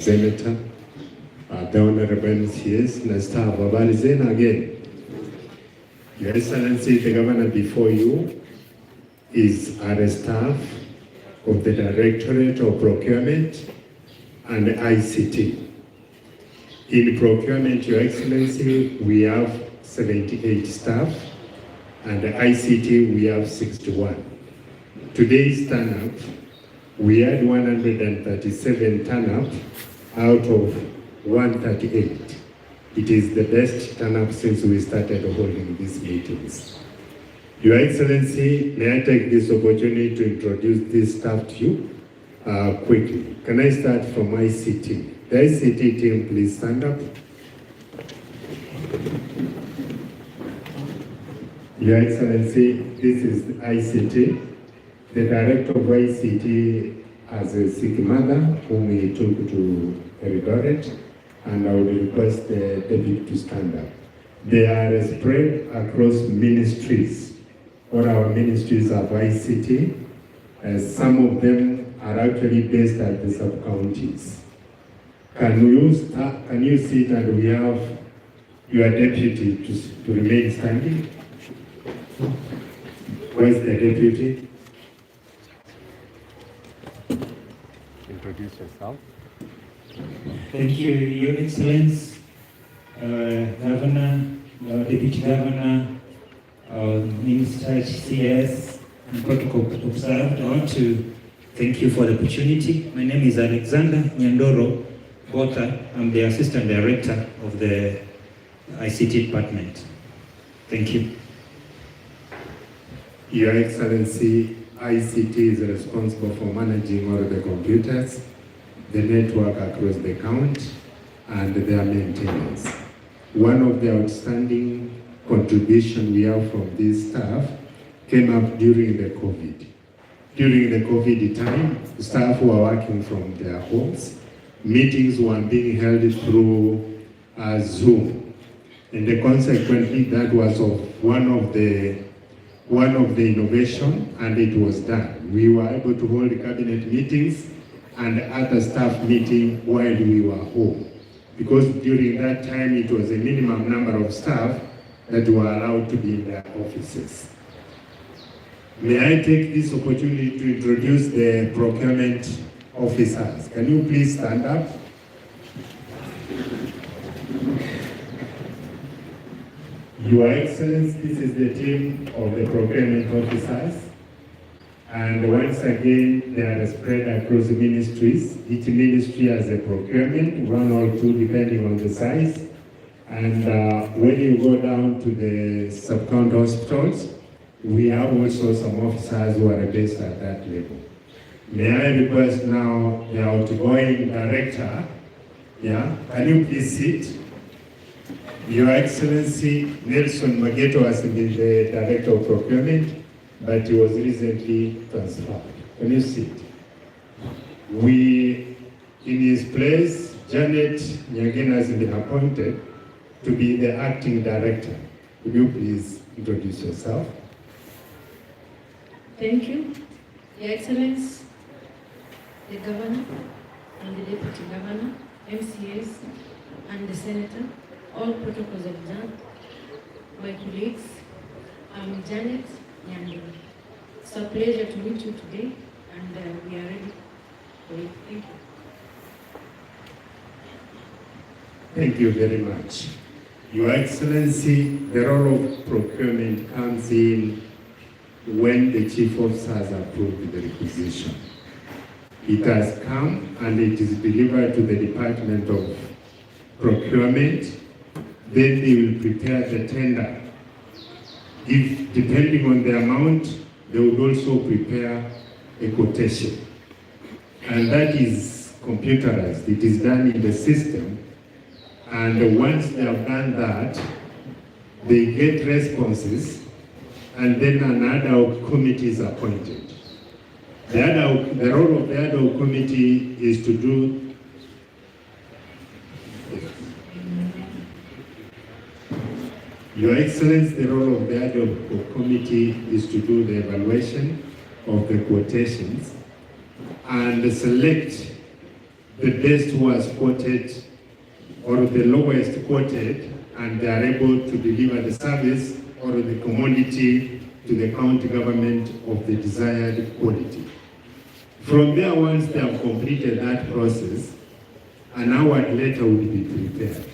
Senator, the Honorable MCS, and staff, again. Your Excellency, the Governor before you is our staff of the Directorate of Procurement and ICT. In procurement, Your Excellency, we have 78 staff, and ICT we have 61. Today's turnout, we had 137 turnout out of 138. It is the best turnout since we started holding these meetings. Your Excellency, may I take this opportunity to introduce this staff to you quickly. Can I start from ICT? The ICT team, please stand up. Your Excellency, this is ICT. The Director of ICT has a sick mother whom we took to Eldoret, and I would request the deputy to stand up. They are spread across ministries. All our ministries have ICT, as some of them are actually based at the sub-counties. Can you sit, and we have your deputy to remain standing? Where's the deputy? Introduce yourself. Thank you, Your Excellency, Governor, Deputy Governor, Minister, CS, and protocol observed. I want to thank you for the opportunity. My name is Alexander Nyandoro Bota. I'm the Assistant Director of the ICT Department. Thank you. Your Excellency, ICT is responsible for managing all the computers, the network across the county, and their maintenance. One of the outstanding contributions we have from this staff came up during the COVID. During the COVID time, staff were working from their homes. Meetings were being held through Zoom. And consequently, that was one of the innovation, and it was done. We were able to hold cabinet meetings and other staff meeting while we were home. Because during that time, it was a minimum number of staff that were allowed to be in their offices. May I take this opportunity to introduce the procurement officers? Can you please stand up? Your Excellency, this is the team of the procurement officers. And once again, they are spread across ministries. Each ministry has a procurement, one or two depending on the size. And when you go down to the sub-county hospitals, we have also some officers who are based at that level. May I request now the outgoing director, can you please sit? Your Excellency, Nelson Mageto has been the Director of Procurement, but he was recently transferred. Can you sit? In his place, Janet Nyangena has been appointed to be the Acting Director. Could you please introduce yourself? Thank you, Your Excellency, the Governor and the Deputy Governor, MCS and the Senator, all protocols observed, my colleagues, I'm Janet Nyandoro. It's a pleasure to meet you today, and we are ready for it. Thank you. Thank you very much. Your Excellency, the role of procurement comes in when the chief officers approve the requisition. It has come and it is delivered to the Department of Procurement. Then they will prepare the tender. If, depending on the amount, they would also prepare a quotation. And that is computerized. It is done in the system. And once they have done that, they get responses, and then an ad hoc committee is appointed. The role of the ad hoc committee is to do Your Excellency, the role of the ad hoc committee is to do the evaluation of the quotations and select the best who was quoted or the lowest quoted, and they are able to deliver the service or the commodity to the county government of the desired quality. From there, once they have completed that process, an award letter would be prepared.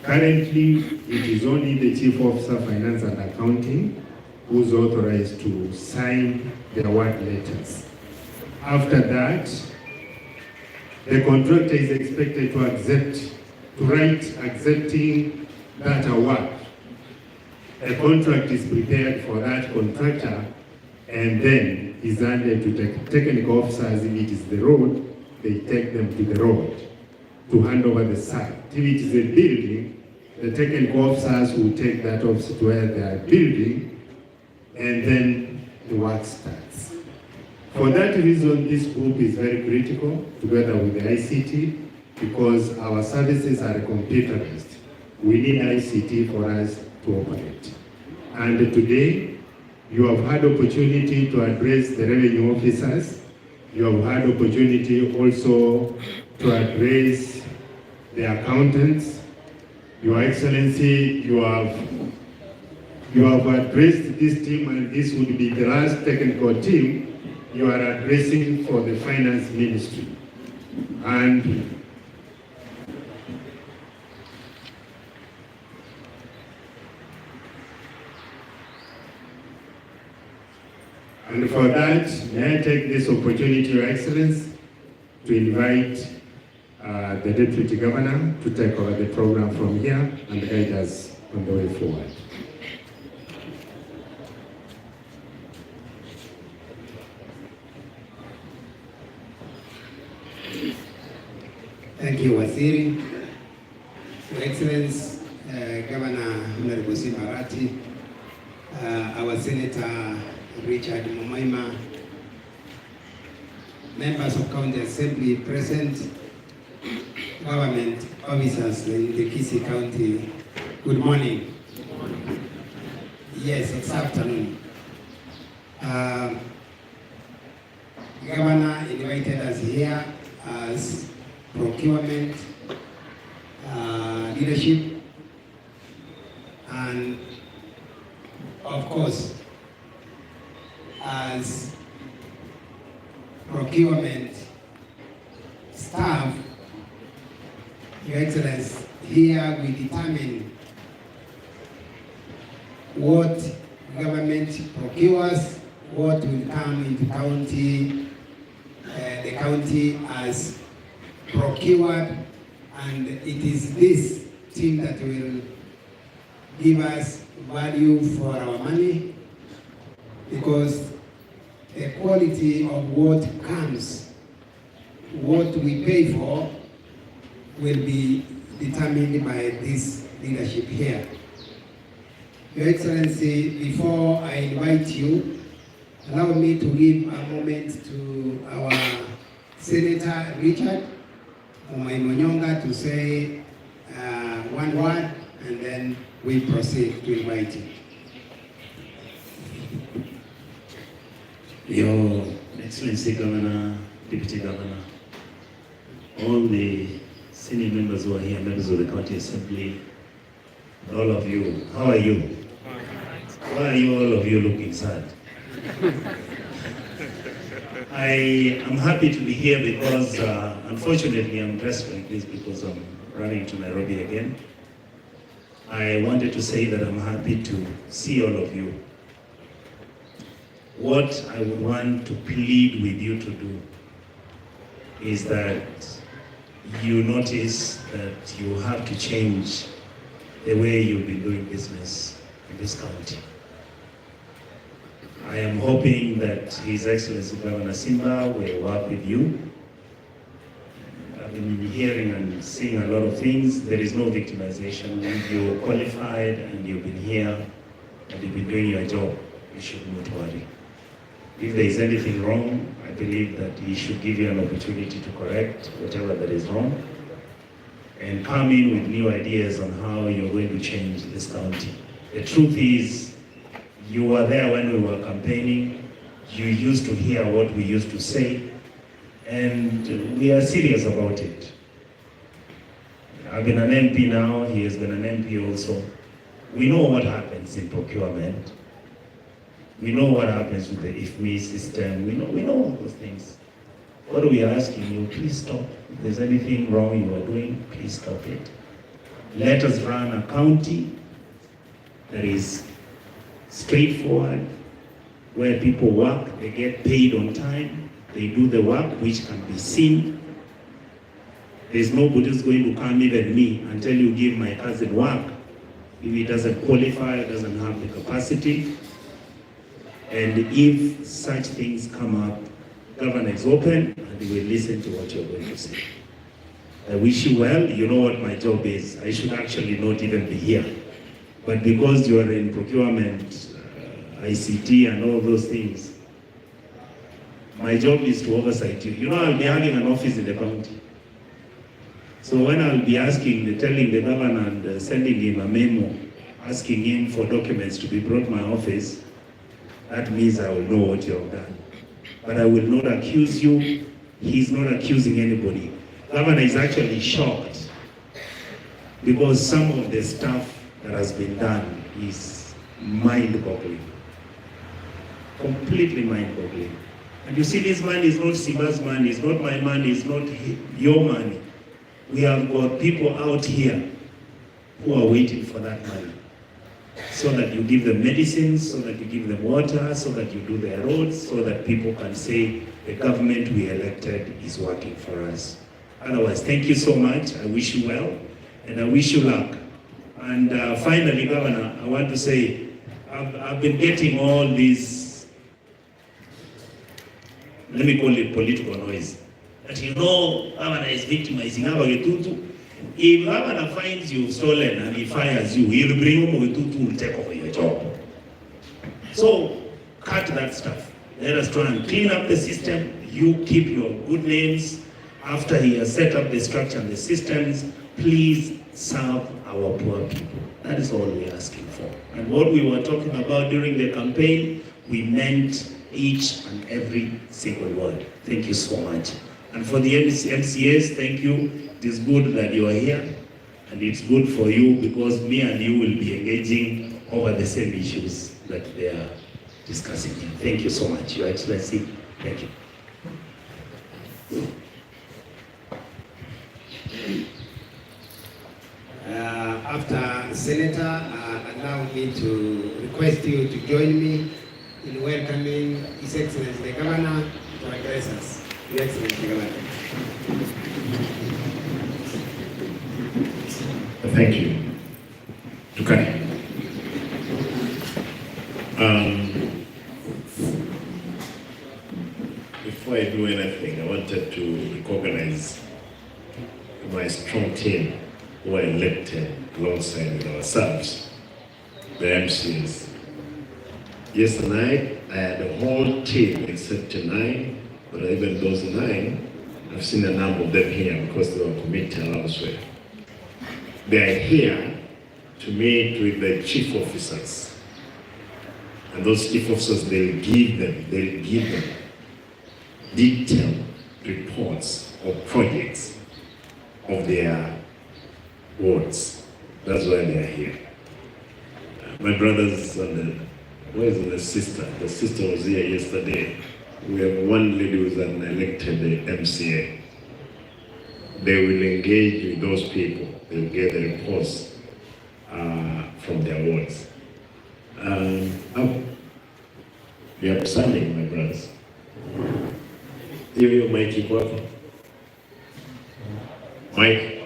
Currently, it is only the Chief Officer Finance and Accounting who is authorized to sign the award letters. After that, the contractor is expected to write accepting that award. A contract is prepared for that contractor, and then is handed to technical officers. If it is the road, they take them to the road to hand over the site. If it is a building, the technical officers will take that office to where they are building, and then the work starts. For that reason, this group is very critical, together with the ICT, because our services are computerized. We need ICT for us to operate. And today, you have had opportunity to address the revenue officers. You have had opportunity also to address the accountants. Your Excellency, you have addressed this team, and this would be the last technical team you are addressing for the finance ministry. And for that, may I take this opportunity, Your Excellency, to invite the Deputy Governor to take over the program from here and guide us on the way forward. Thank you, Waziri. Your Excellency, Governor Honorable Simba Arati, our Senator Richard Mumaima, members of County Assembly present, government officers in the Gusii County, good morning. Yes, it's afternoon. Governor invited us here as procurement leadership, and of course as procurement staff. Your Excellency, here we determine what government procures, what will come into county, the county as procured, and it is this team that will give us value for our money, because the quality of what comes, what we pay for, will be determined by this leadership here. Your Excellency, before I invite you, allow me to give a moment to our Senator Richard Mumaima to say one word, and then we proceed to invite you. Your Excellency Governor, Deputy Governor, all the senior members who are here, members of the County Assembly, all of you, how are you? Why are you all of you looking sad? I am happy to be here because unfortunately I'm dressed like this because I'm running to Nairobi again. I wanted to say that I'm happy to see all of you. What I would want to plead with you to do is that you notice that you have to change the way you've been doing business in this county. I am hoping that His Excellency Governor Simba will work with you. I've been hearing and seeing a lot of things. There is no victimization. You're qualified and you've been here and you've been doing your job. You should not worry. If there is anything wrong, I believe that he should give you an opportunity to correct whatever that is wrong and come in with new ideas on how you're going to change this county. The truth is, you were there when we were campaigning. You used to hear what we used to say, And we are serious about it. I've been an MP now, he has been an MP also. We know what happens in procurement. We know what happens with the IFMI system. We know all those things. What we are asking you, please stop. If there's anything wrong you are doing, please stop it. Let us run a county that is straightforward, where people work, they get paid on time, they do the work which can be seen. There's nobody who's going to come, even me, until you give my cousin work. If he doesn't qualify, doesn't have the capacity. And if such things come up, Governor is open and he will listen to what you're going to say. I wish you well. You know what my job is. I should actually not even be here. But because you are in procurement, ICT and all those things, my job is to oversight you. You know, I'll be having an office in the county. So when I'll be telling the governor and sending him a memo, asking him for documents to be brought to my office, that means I will know what you have done. But I will not accuse you. He's not accusing anybody. Governor is actually shocked because some of the stuff that has been done is mind-boggling. Completely mind-boggling. And you see, this money is not Simba's money, it's not my money, it's not your money. We have got people out here who are waiting for that money. So that you give them medicines, so that you give them water, so that you do their roads, so that people can say the government we elected is working for us. Otherwise, thank you so much. I wish you well, and I wish you luck. And finally, Governor, I want to say, I've been getting all these, let me call it political noise. That you know, Governor is victimizing Abagetutu. If Governor finds you've stolen and he fires you, he'll bring Abagetutu to take over your job. So, cut that stuff. Let us try and clean up the system. You keep your good names. After he has set up the structure and the systems, please serve our poor people. That is all we're asking for. And what we were talking about during the campaign, we meant each and every single word. Thank you so much. And for the MCAs, thank you. It is good that you are here. And it's good for you because me and you will be engaging over the same issues that they are discussing here. Thank you so much, Your Excellency. Thank you. After Senator, allow me to request you to join me in welcoming His Excellency the Governor to address us. Your Excellency the Governor. Thank you. Okay. Before I do anything, I wanted to recognize my strong team who were elected alongside with ourselves, the MCs. Yesterday, I had a whole team except 9, but even those 9, I've seen a number of them here because they were committed elsewhere. They are here to meet with the chief officers. And those chief officers, they'll give them detailed reports of projects of their wards. That's why they are here. My brothers and where's the sister? The sister was here yesterday. We have one lady who's an elected MCA. They will engage with those people. They will get the reports from their wards. We are standing, my brothers. Hiyo Mike iko hapo. Mike.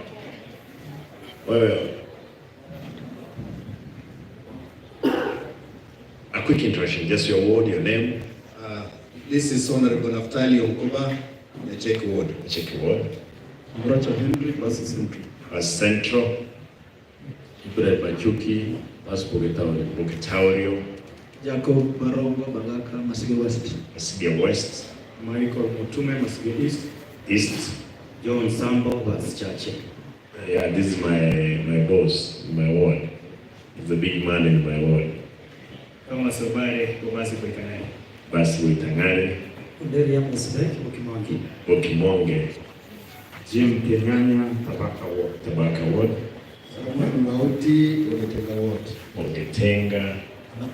Wewe. A quick introduction, just your ward, your name. This is Honorable Naftali Onkoba, the Check Ward. Check your ward. Muracha Henry, Basi Central. As Central. Ibrahim Machuki, as Bukitaurio. Jacob Barongo, Balaka, Masige West. Masige West. Michael Mutume, Masige East. East. John Sambo, Bas Chache. Yeah, this is my boss in my ward. He's the big man in my ward. Kama Sobare, Basi Koitangare. Basi Koitangare. Uderi Musbek Mukimongi. Mukimonge. Jim Kenyanya Tabaka Ward. Tabaka Ward. Samuel Mauti Bogetenga Ward. Bogetenga.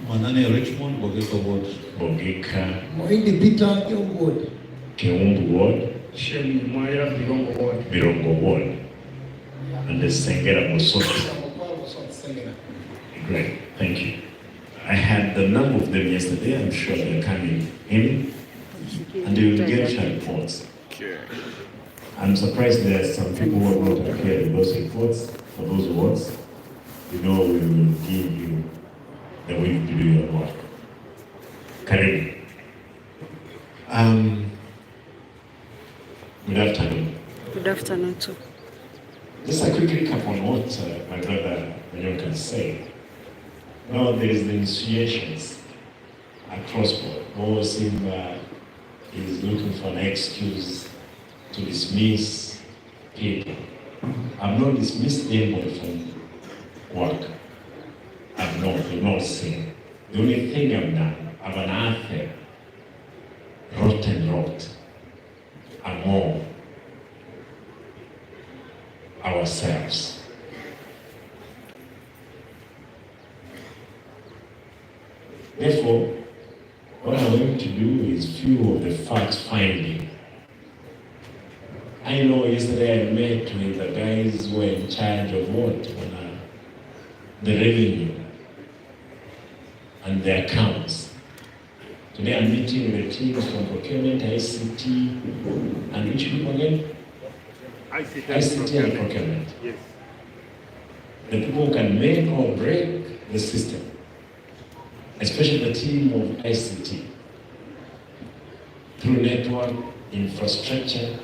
Manane Richmond Bogeka Ward. Bogeka. Moindi Peter Keumbu Ward. Keumbu Ward. Shemi Mwaya Birongo Ward. Birongo Ward. And the Sengera Musoki. Great, thank you. I had the number of them yesterday. I'm sure they're coming in, and they will get your reports. I'm surprised there are some people who have not appeared in those reports for those awards. You know, we will give you the week to do your work. Karibu. Good afternoon. Good afternoon too. Just a quick recap on what my brother Manyoka said. Now there is the insinuations across board. Oh, Simba is looking for an excuse to dismiss people. I've not dismissed anybody from work. I've not seen. The only thing I've done, I've unearthed rotten rot among ourselves. Therefore, what I'm going to do is few of the facts finding. I know yesterday I met with the guys who were in charge of what? The revenue and the accounts. Today I'm meeting with the teams from procurement, ICT, and which people again? ICT and procurement. Yes. The people who can make or break the system. Especially the team of ICT, through network, infrastructure,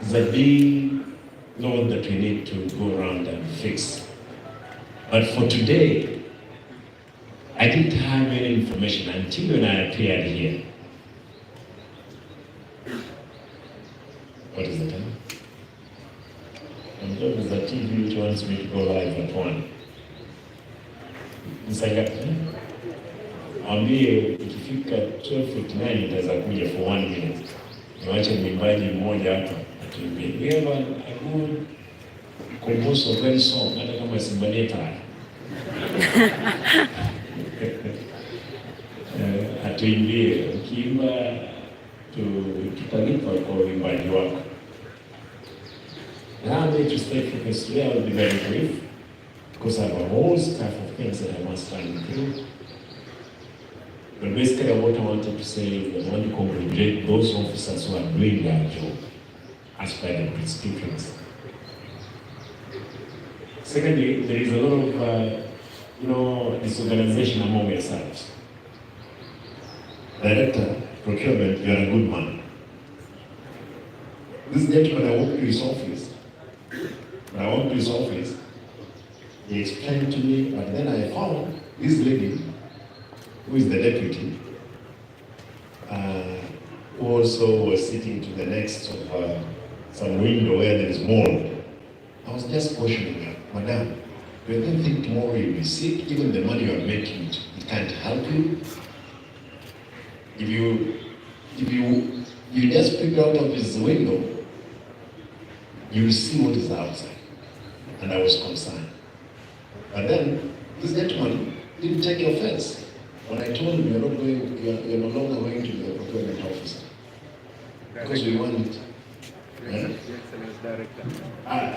the big load that we need to go around and fix. But for today, I didn't have any information until when I appeared here. What is the time? I'm told there's a TV which wants me to go live at 1. Ambie ikifika 12:59 itaweza kuja for 1 minute. Niwache mwimbaji mmoja hapa atuimbie. We have a good composer song, hata kama Simba atuimbie, ukiimba tutalipa kwa uimbaji wako. Allow me to stay focused today. I will be very brief, because I have a whole staff of things that I must run through. But basically what I wanted to say is I want to congratulate those officers who are doing their job as per the prescriptions. Secondly, there is a lot of disorganization among yourselves. Director, procurement, you are a good man. This gentleman, I walked to his office. When I walked to his office, he explained to me, but then I found this lady, who is the deputy, who also was sitting to the next of some window where there is mold. I was just questioning her, Madam, do you don't think tomorrow you'll be sick? Even the money you are making, it can't help you. If you just peek out of his window, you will see what is outside. And I was concerned. But then, this gentleman didn't take offense when I told him you're no longer going to be a procurement officer. Because we want it. Yeah?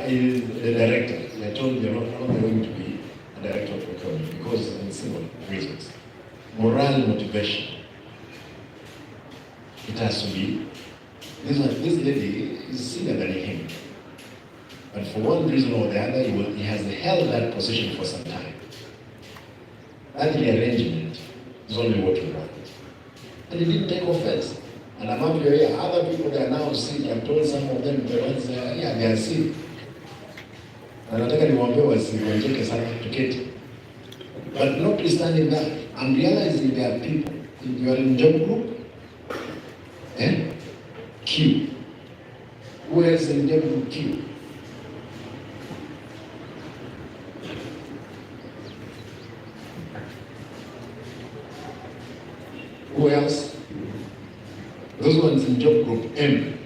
The director. I told him you're no longer going to be a director of procurement because of simple reasons. Moral motivation. It has to be. This lady is senior than him. But for one reason or the other, he has held that position for some time. That rearrangement is only what we want. And he didn't take offense. And among you, other people that are now sick, I've told some of them, the ones they are sick. And nataka niwaambie wasigonjeke sana tuketi. But notwithstanding that, I'm realizing there are people, if you are in job group, Q. Who else in job group Q? ones in job group M.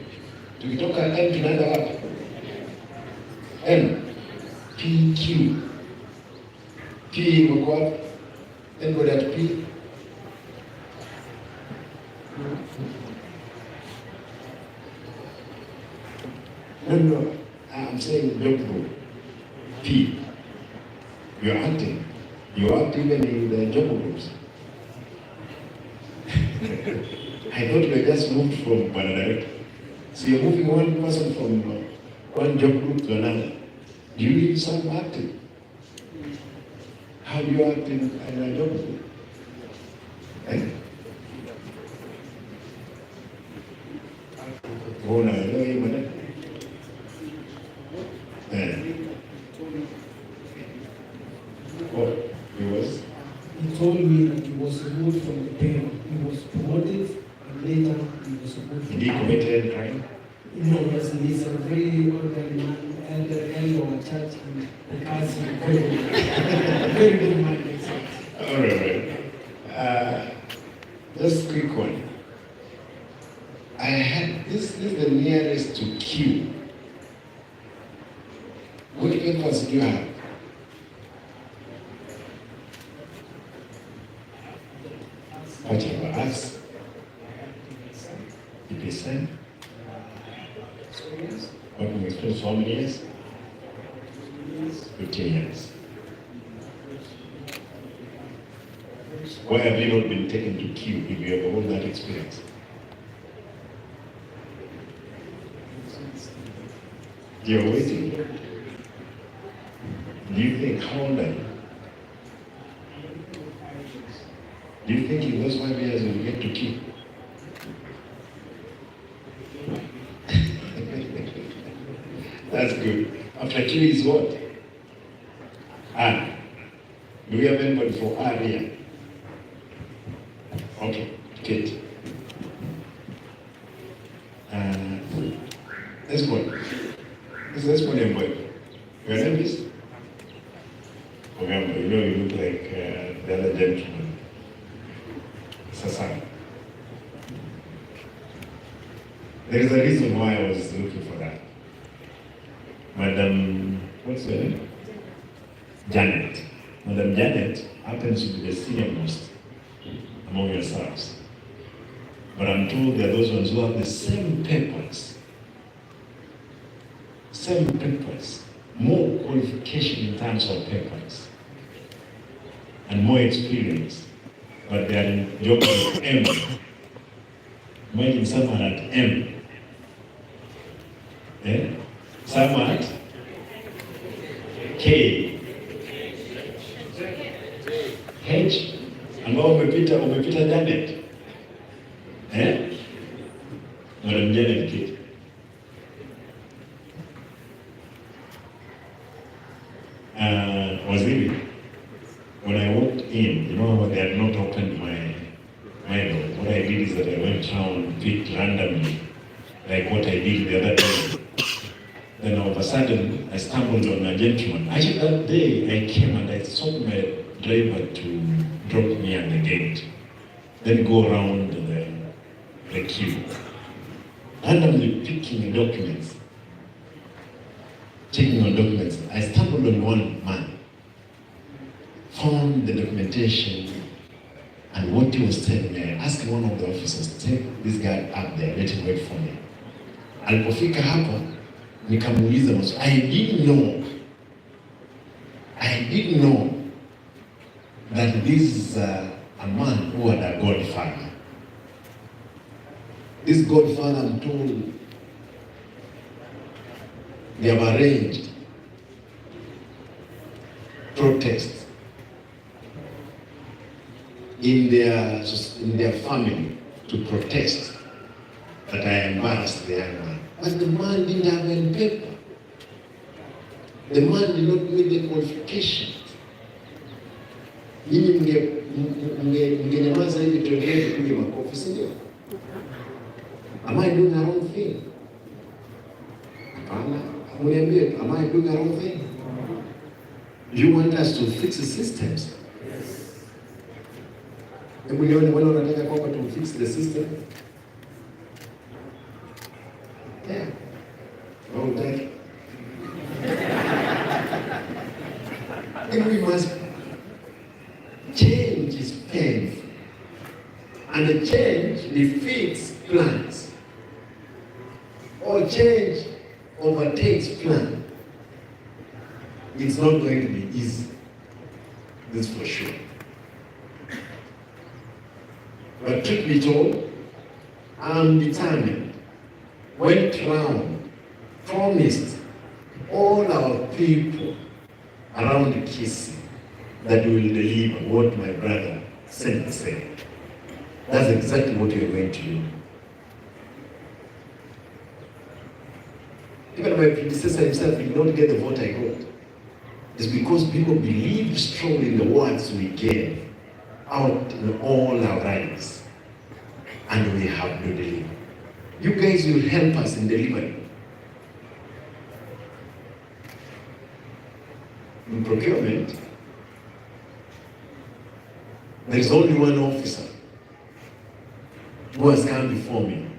Tukitoka M tunaenda wapi? M, P, Q. P wako wapi? Anybody at P? No, I'm saying job group. P. You're acting. You act even in the job groups. I thought we just moved from one director. So you're moving one person from one job group to another. Do you need some acting? How do you act in a job group? Oh, no, no, oh, he was? He told me that he was removed from the payroll. He was promoted and later he was removed. Did he commit any crime? No, yes, he's a very orderly man, elder of a church, and the guy's a very good man. All right. Just a quick one. I had this is the nearest to Q. What papers do you have? Whatever, ask. EPSN. Working experience, how many years? 15 years. Why have you not been taken to Q if you have all that experience? You're waiting. Do you think, how old are you? Do you think in those 5 years you will get to Q? That's good. After Q is what? R. Do we have anybody for R here? Okay, Kate. Let's go. Let's go and boy. Your name is? Remember, you know you look like the other gentleman. Sasan. There is a reason why I was looking for that. Madam, what's her name? Janet. Madam Janet happens to be the senior most among yourselves. But I'm told there are those ones who have the same papers. Same papers. More qualification in terms of papers. And more experience. But they are in job at M. Imagine someone at M. Eh? Someone at K. H. Ambao umepita Janet. Eh? Madam Janet Kate. Waziri, when I walked in, you know, they had not opened my door. What I did is that I went around, picked randomly, like what I did the other day. Then all of a sudden, I stumbled on a gentleman. Actually, that day, I came and I saw my driver to drop me at the gate. Then go around the queue. Randomly picking documents. Checking on documents. I stumbled on one man. Found the documentation and what he was telling me. I asked one of the officers, take this guy up there, let him wait for me. Alipofika hapa, nikamuuliza maswali. I didn't know that this is a man who had a godfather. This godfather, I'm told, they have arranged protests in their family to protest that I embarrassed the young man. But the man didn't have any paper. The man did not meet the qualifications. Mimi mngenyamaza hivi tuendelee kupiga makofi, si ndio? Am I doing the wrong thing? Hapana. Mniambie, am I doing the wrong thing? You want us to fix the systems? Yes. Hebu nione wale wanataka kwamba to fix the system. If we must change is painful. And the change defeats plans. Or change overtakes plan. It's not going to be easy. This for sure. But truth be told, I'm determined. Went round, promised all our people around Gusii that we will deliver what my brother Simba said. That's exactly what we are going to do. Even my predecessor himself did not get the vote I got. It's because people believe strongly in the words we gave out in all our rallies, and we have no delivery. You guys will help us in delivering. In procurement, there is only one officer who has come before me.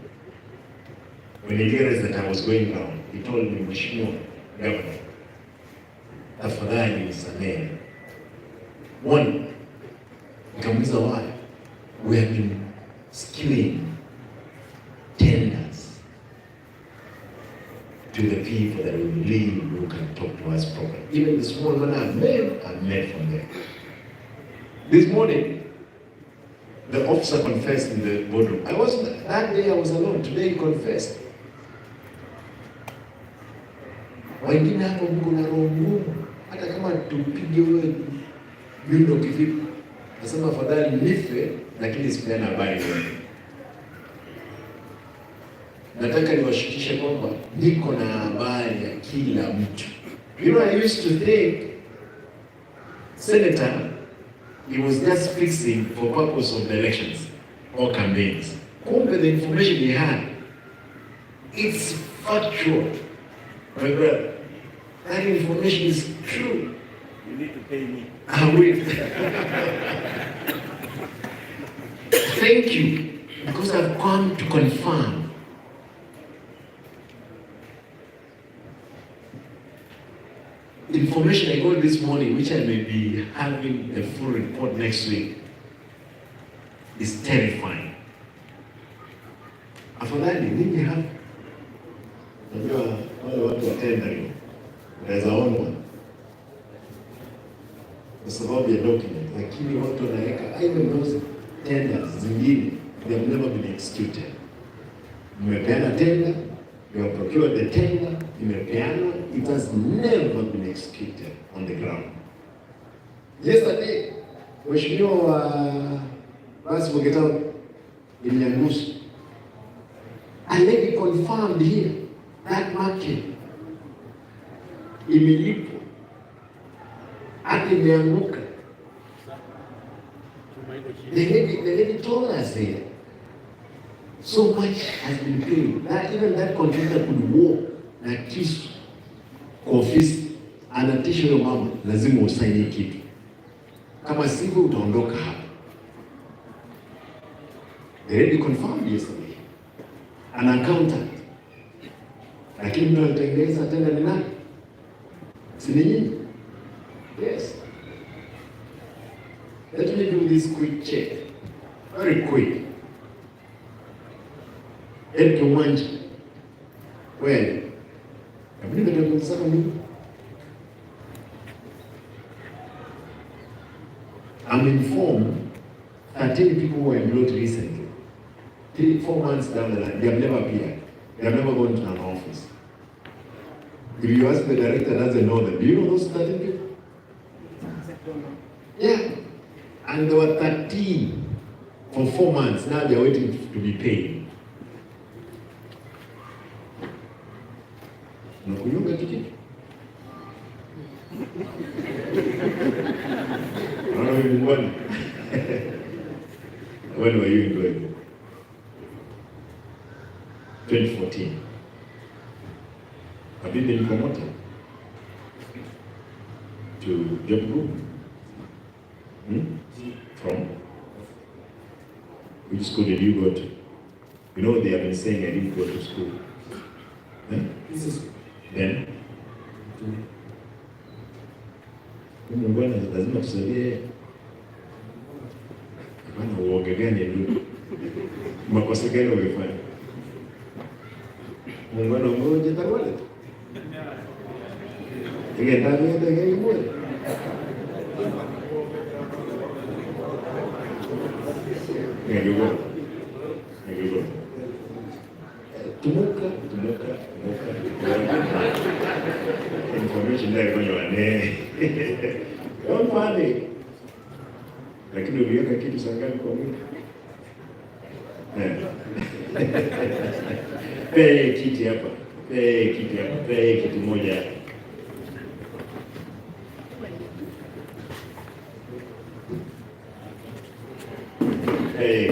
When he realized that I was going down, he told me, Mheshimiwa Governor, tafadhali nisamehe. One, nikamuuliza why? We have been skewing tenders to the people that we believe who can talk to us properly. Even the small money I've made from them. This morning, the officer confessed in the boardroom. That day I was alone. Today he confessed. Wengine hapo Mungu na roho ngumu, hata kama tupige wewe yundo kivipi, nasema afadhali nife lakini sipeana habari wewe. Nataka niwashikishe kwamba niko na habari ya kila mtu. You know, I used to think Senator, he was just fixing for purpose of the elections or campaigns. Kumbe the information he had, it's factual. My brother, that information is true. You need to pay me. I will. Thank you, because I've come to confirm. Information I got this morning, which I may be having a full report next week, is terrifying. Afadhali nini hapa? Unajua wale watu wa tendering unaweza onwa kwa sababu ya document, lakini watu wanaweka even those tenders zingine, they have never been executed. Mmepeana tender, you have procured the tender, imepeana, it has never been executed on the ground. Yesterday, Mheshimiwa wa Rais Moketao Ilyangusu, a lady confirmed here that market imelipwa hata imeanguka. The lady told us there, so much has been paid that even that contractor could walk na kisu kwa ofisi, anatisha huyo mama, lazima usaini kitu, kama sivyo utaondoka hapa. The lady confirmed yesterday, an accountant. Lakini mtu anatengeneza tena ni nani? Si ni nyinyi? Yes. Let me do this quick check. Very quick. Edgar Mwanja. Where? I believe that I'm saying. I'm informed 13 people were employed recently. 3-4 months down the line, they have never appeared. They have never gone to an office. If you ask the director, doesn't know them. Do you know those 13 people? Yeah. And there were 13 for 4 months. Now they are waiting to be paid. Unakunyonga kitu? When were you employed? 2014. Have you been promoted to job group? From? Which school did you go to? You know they have been saying I didn't go to school. This is then. Bwana lazima tusaidie. Bwana uoga gani ndio? Makosa gani umefanya? Muungano mmoja tawala. Ile ndani ya ndege moja. Ndio. Tumuka. Information ndio kwa wane. Don't panic. Lakini uliweka kitu sangapi kwa mwili? Pe kiti hapa. Pe kiti moja hapa.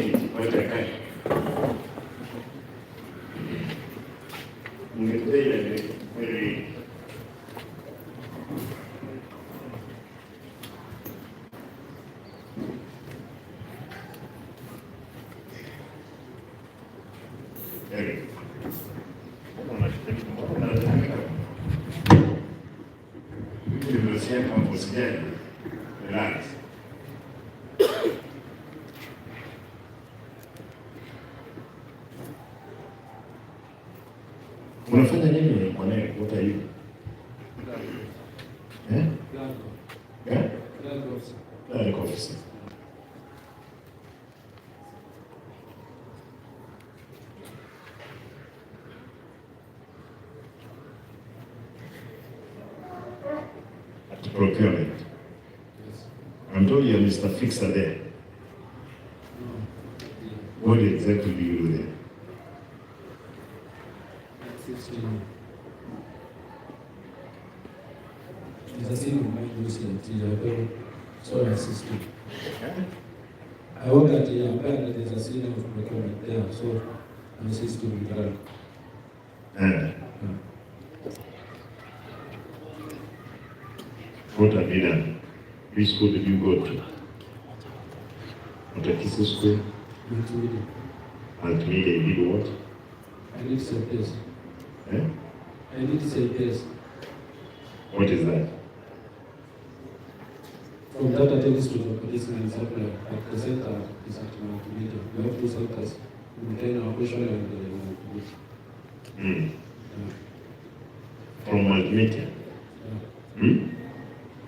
Kiti moja kai. Ungetenda wewe. Relax. Unafanya nini kwa nini? What are you? Flag officer. At procurement. I'm told you're Mr. Fixer there. What exactly do you do there? There's a scene in my Gusii, so I assist him. I work at the Empire, there's a scene of procurement there, so I assist him with that. What have you done? Which school did you go to? What school? Multimedia. Multimedia, you did what? I need to say this. Eh? I need to say this. What is that? From that attendance to the policeman supply, at the center is at Multimedia. We have two centers, maintain our operation and Mm. From Multimedia?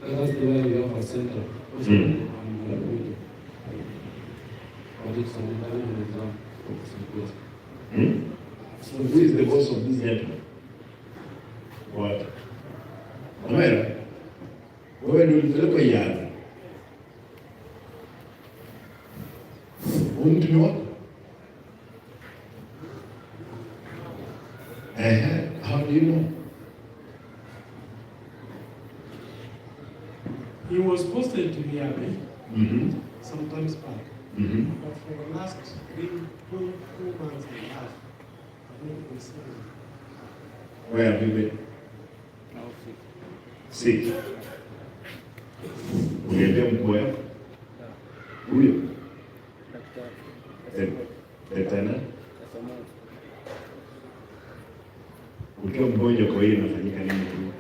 That's the way we have a center. Mm. So who is the boss of this gentleman? What? Amera? Wewe ndio ulipelekwa Yanga. Huyu mtu ni wako? How do you know? He was posted to the army sometimes back. But for the last two months and a half, I've not been seeing him. Where have you been? Sick. Uliambia mkuu wako? Huyo? Daktari? Ukiwa mgonjwa kwa hiyo inafanyika nini tu?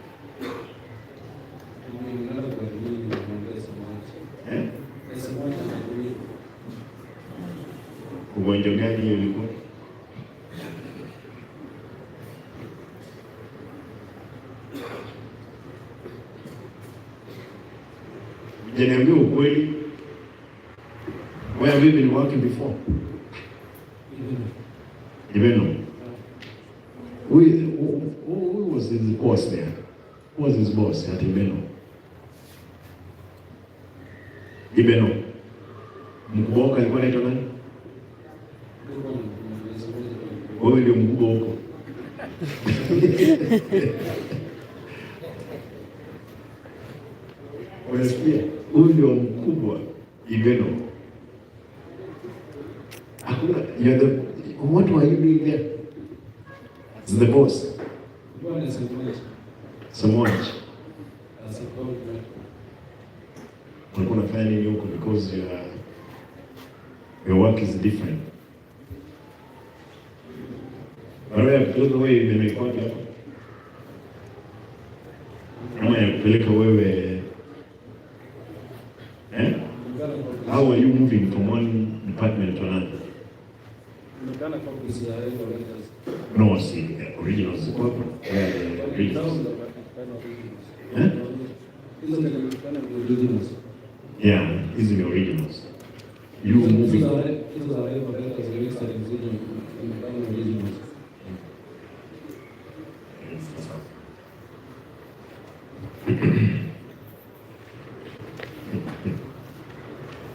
Ugonjwa gani hiyo ulikuwa? Janiambia ukweli. Where have you been working before? Ibeno. Who was his boss there? Who was his boss at Ibeno? Ibeno. Mkubwa wako alikuwa anaitwa nani? Wewe ndio mkubwa huko. Unasikia? Huyu ndio mkubwa Ibeno. Hakuna, you're the, what were you doing there? It's the boss. Someone. Ulikuwa unafanya nini huko because your work is different. Barua ya kupeleka wewe imekuwa hapo. Ama ya kupeleka wewe wanaitwa nani? Inaonekana kama Gusii originals. No, si originals ziko hapa. Originals. Hizo zinaonekana ni originals. Yeah, hizi ni originals. You movie. Hizo za Rema Records zilizo original ni originals.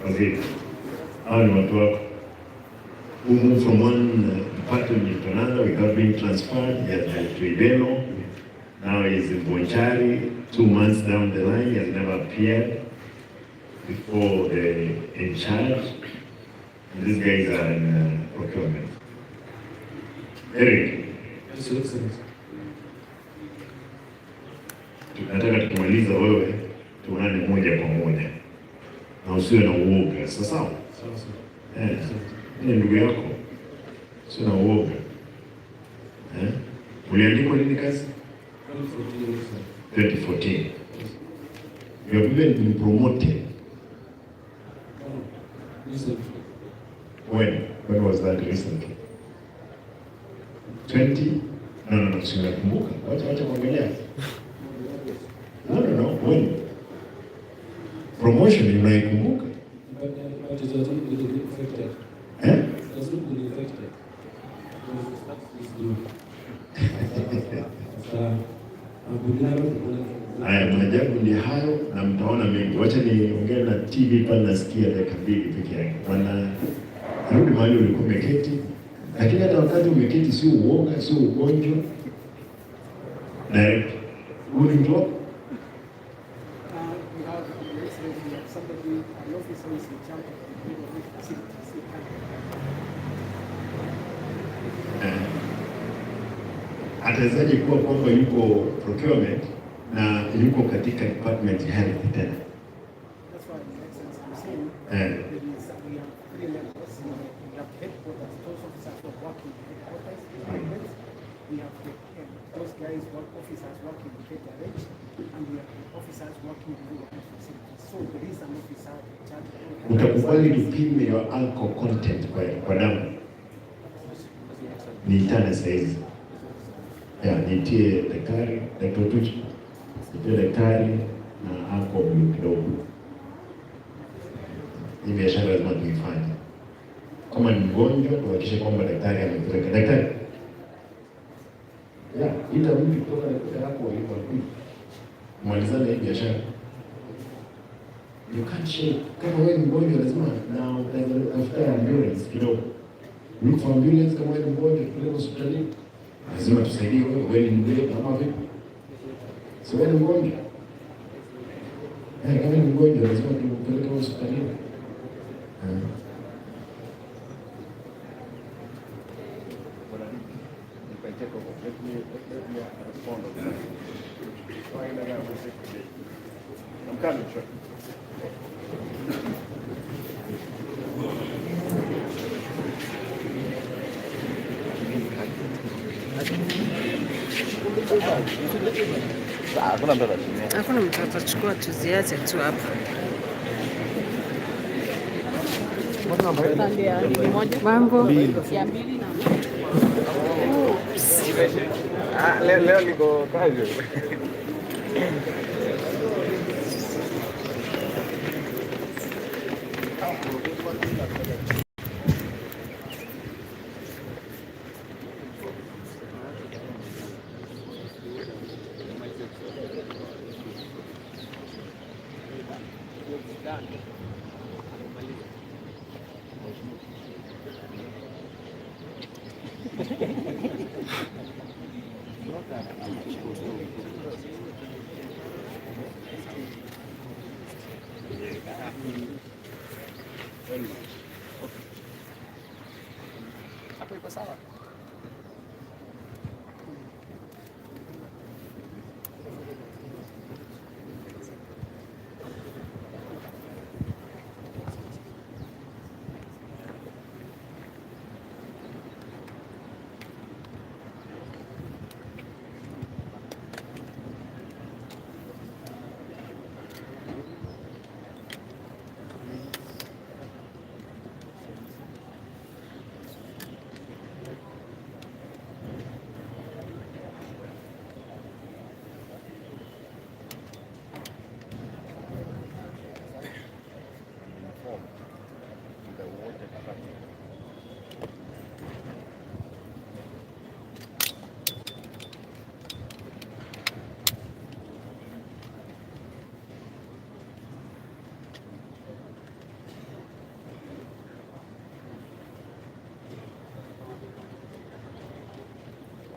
Waziri, hao ni watu wako. Who move from one department to another without being transferred. To Ibeno. Now he's in Bonchari. 2 months down the line, he has never appeared before the in charge. And these guys are in procurement. Eric. Yes, excellent. Tunataka tukimaliza wewe tuonane moja kwa moja na usiwe na uoga. Sawa sawa? Sawa. Ni ndugu yako, usiwe na uoga. Uliandikwa lini kazi? 2014. You have even been promoted. When was that recently? 20? No, sinakumbuka. Wacha kuangalia. No. When? Promotion unaikumbuka? But it was not really affected. It was not really affected. Haya, maajabu ndio hayo, na mtaona mengi. Wacha niongee na TV pale, nasikia dakika 2 peke yake. Rudi mahali ulikuwa umeketi, lakini hata wakati umeketi sio uoga, sio ugonjwa. Direct. Huyu ni mtu wako? Atawezaje kuwa kwamba yuko procurement na yuko katika department ya health tena? That's why in essence I'm saying we have 3 levels. We have headquarters, those officers who are working in headquarters, departments. We have those guys, officers working in KTRH, and we have officers working in the health facilities. So there is an officer in charge. Utakubali nipime your alcohol content kwa damu? Niitane saizi. Nitie daktari Tuchu, nitie daktari na alcohol kidogo. Hii biashara lazima tuifanye. Kama ni mgonjwa, tuhakikishe kwamba daktari amepeleka. Daktari, ila mtu kutoka daktari hapo alipo malizane hii biashara. You can't shake. Kama wewe ni mgonjwa lazima na utafuta ambulance kidogo. Look for ambulance kama wewe ni mgonjwa, tupeleke hospitalini. Lazima tusaidie wewe ni mgonjwa kama vipi? Si wewe ni mgonjwa? Kama ni mgonjwa lazima tupeleke hospitalini. I'm coming, sir. Hakuna mtu atachukua, tuziache tu hapo. Mambo leo niko kazi. Hapo iko sawa.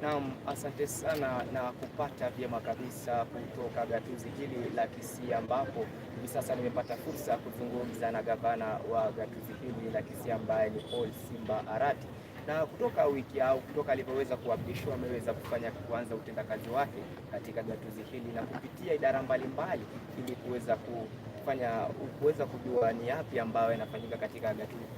Naam, asante sana na kupata vyema kabisa kutoka gatuzi hili la Gusii, ambapo hivi sasa nimepata fursa ya kuzungumza na gavana wa gatuzi hili la Gusii ambaye ni Simba Arati, na kutoka wiki au kutoka alipoweza kuapishwa ameweza kuanza utendakazi wake katika gatuzi hili na kupitia idara mbalimbali ili kuweza kujua ni yapi ambayo yanafanyika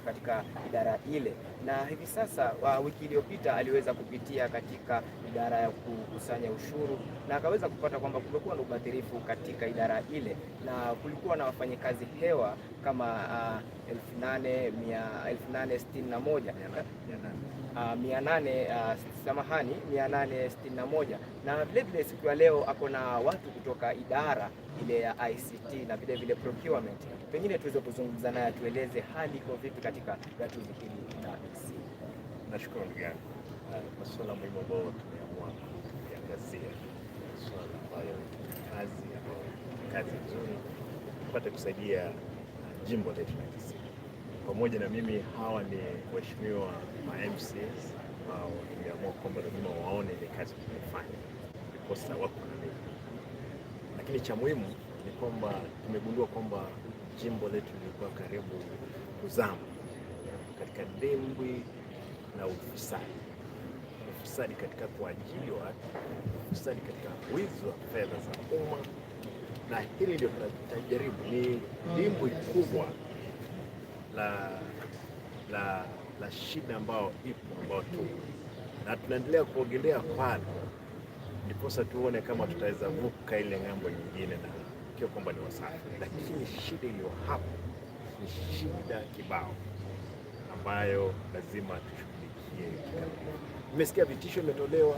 katika idara ile. Na hivi sasa wiki iliyopita aliweza kupitia katika idara ya kukusanya ushuru na akaweza kupata kwamba kumekuwa na ubadhirifu katika idara ile, na kulikuwa na wafanyikazi hewa kama 861 na vile siku ya leo ako na watu kutoka idara ile ya ICT na vile procurement. Pengine tuweze kuzungumza naye tueleze hali iko vipi katika gatuzi hili la Gusii. Nashukuru ndugu yangu. Masuala muhimu ambayo tumeamua kuangazia, masuala ambayo kazi nzuri tupate kusaidia jimbo letu la Gusii. Pamoja na mimi, hawa ni waheshimiwa ma MCAs ambao tumeamua kwamba lazima waone ile kazi tunayofanya, ndiposa wako na mimi. Lakini cha muhimu ni kwamba tumegundua kwamba jimbo letu lilikuwa karibu kuzama katika dimbwi na ufisadi katika kuajiri watu, ufisadi katika wizi wa fedha za umma, na hili ndio tutajaribu. Ni dimbwi kubwa la shida ambao tu, na tunaendelea kuogelea pale, ndiposa tuone kama tutaweza vuka ile ng'ambo nyingine na kio kwamba ni wasafi. Lakini shida iliyo hapa ni shida kibao ambayo lazima tushughulikie. Nimesikia vitisho imetolewa,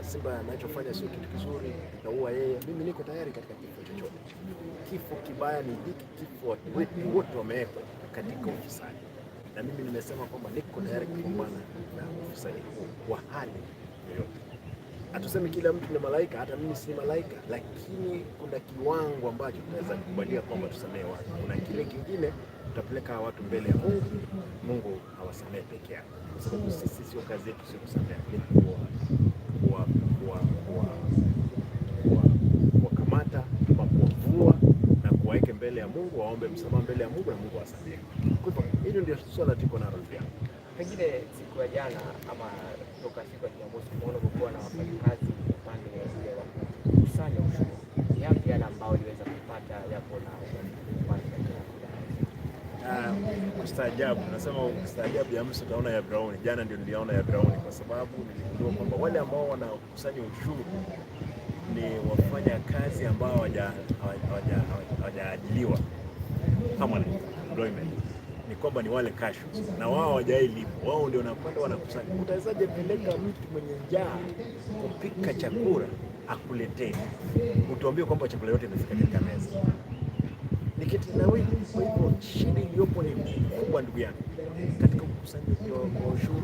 Simba anachofanya sio kitu kizuri, naua yeye. Mimi niko tayari katika kifo chochote. Kifo kibaya ni hiki kifo, watu wote wamewekwa katika ufisadi, na mimi nimesema kwamba niko tayari kupambana na ufisadi huu kwa hali yoyote. Hatusemi kila mtu ni malaika, hata mimi si malaika, lakini kuna kiwango ambacho tunaweza kukubalia kwamba tusamehe watu. Kuna kile kingine tutapeleka watu mbele ya Mungu, Mungu hawasamehe peke yake, kwa sababu sisi sio kazi yetu sio kusamehe, ni kuwakamata ama kuwavua na kuwaeke mbele ya Mungu, waombe msamaha mbele ya Mungu na Mungu awasamehe. Kwa hivyo hilo ndio swala tuko nalo pia. Pengine siku ya jana ama kutoka siku ya Jumamosi tumeona kuwa na wafanyakazi upande wa kukusanya ushuru. Ni yapi yale ambao waliweza kupata yapo na kustaajabu? Nasema kustaajabu ya msu utaona ya brown. Jana ndio niliona ya brown, kwa sababu niligundua kwamba wale ambao wanakusanya ushuru ni wafanya kazi ambao hawajaajiliwa kama employment, ni kwamba ni wale kashu na wao hawajailipo, wao ndio wanakwenda wanakusanya. Utawezaje peleka mtu mwenye njaa kupika chakula akuletee, utuambie kwamba chakula yote imefika katika meza? Ni kitendawili. Kwa hivyo shida iliyopo ni kubwa ndugu yangu katika ukusanyaji wa ushuru.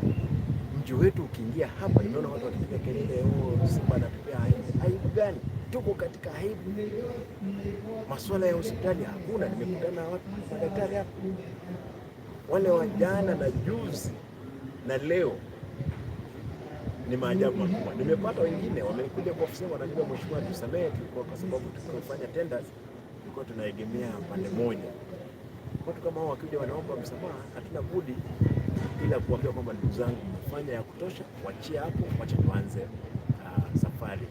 Mji wetu ukiingia hapa, nimeona watu wakipiga kelele, Simba anatupea aibu. Aibu gani? Tuko katika aibu. Masuala ya hospitali hakuna. Nimekutana na watu madaktari hapa, wale wa jana na juzi na leo, ni maajabu makubwa. Nimepata wengine wamekuja kwa ofisi, wananiambia mheshimiwa, tusamehe, tulikuwa kwa sababu tukifanya tenders tulikuwa tunaegemea pande moja. Watu kama hao wakija wanaomba msamaha, hatuna budi ila kuambia kwamba ndugu zangu, mfanya ya kutosha, wachia hapo, wacha tuanze safari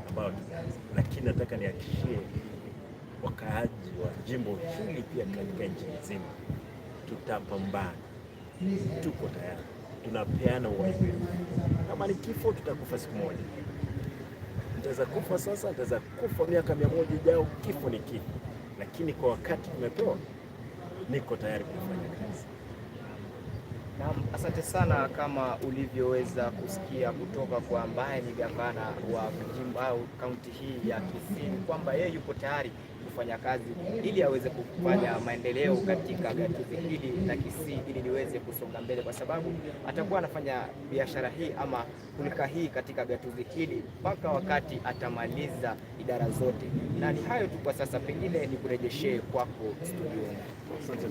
ambayo tumeanza. Lakini nataka nihakikishie wakaaji wa jimbo hili pia katika nchi nzima, tutapambana, tuko tayari, tunapeana uhai. Kama ni kifo, tutakufa siku moja. Nitaweza kufa sasa, nitaweza kufa miaka 100 ijayo. Kifo ni kifo, lakini kwa wakati tumepewa, niko tayari kufanya kazi. Naam, asante sana. Kama ulivyoweza kusikia kutoka kwa ambaye ni gavana wa jimbo au kaunti hii ya Gusii, kwamba yeye yuko tayari kufanya kazi ili aweze kufanya maendeleo katika gatuzi hili la Gusii ili liweze kusonga mbele, kwa sababu atakuwa anafanya biashara hii ama hulka hii katika gatuzi hili mpaka wakati atamaliza idara zote. Na ni hayo tu kwa sasa, pengine ni kurejeshe kwako studio. Asante.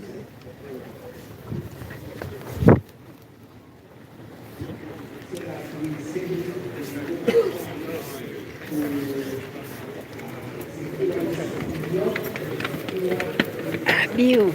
Biu.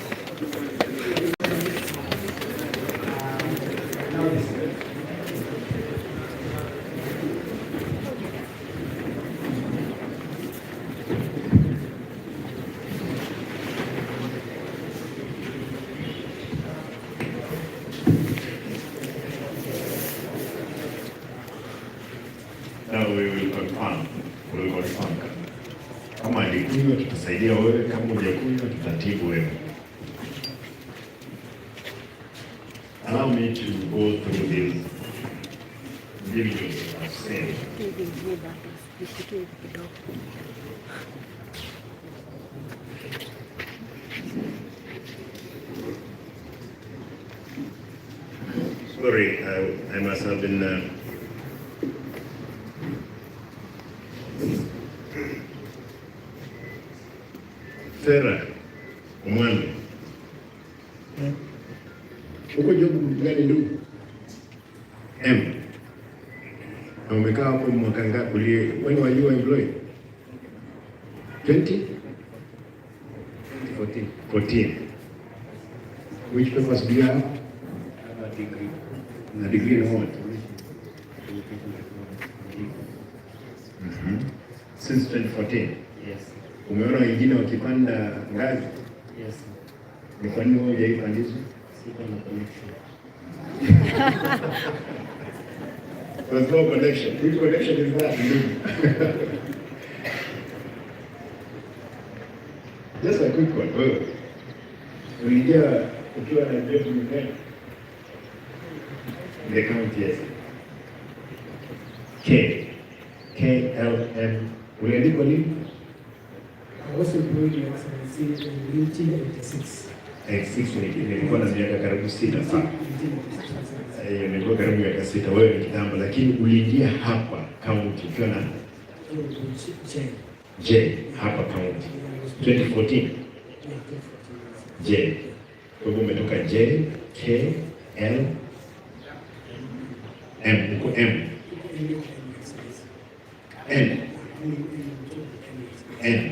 Now we will confirm. We will confirm. Kama alikunywa tutasaidia wewe, kama hujakunywa tutatibu wewe. Allow me to go through this videos I've seen. Sorry, I must have been Sera Omwana. Uko job gani ndugu? Na umekaa hapo mwaka ngapi? When were you employed? 20? 14. Which papers do you have? A degree. A degree in what? Since 2014? Yes. Umeona wengine wakipanda ngazi? Yes. Ni kwa nini wewe hujaipandisha? Siko na connection. There's no connection. Which connection is that? Just a quick one. Wewe uliingia ukiwa na job nyingine? The county, yes. KLM. Uliandikwa nini? I was employed in Excellency in 1986. 86 nilikuwa na miaka karibu 6 sana. Nilikuwa karibu miaka 6, wewe ni kitambo, lakini uliingia hapa county ukiwa na J hapa county 2014. J. Kwa hivyo umetoka J, K, L, M. Uko M. N. N.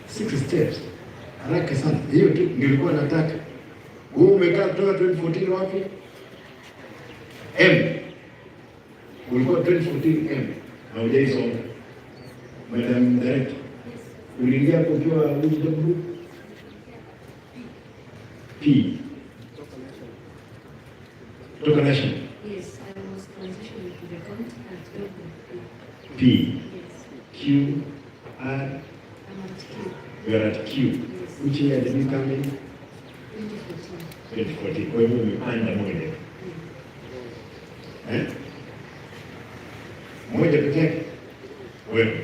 6 steps. Haraka sana. Hiyo tu nilikuwa nataka. Wewe umekaa kutoka 2014 wapi? M. Ulikuwa 2014 M. Na hujaisoma. Madam Director. Uliingia hapo ukiwa wisdom group? P. Toka national. Yes, I was transitioning to the county at P. Yes. Q. R. I'm at Q. You are at Q. Yes. Which year did you come in? 2014. 2014. Kwa hivyo umepanda moja. Moja pekee yake? Wewe.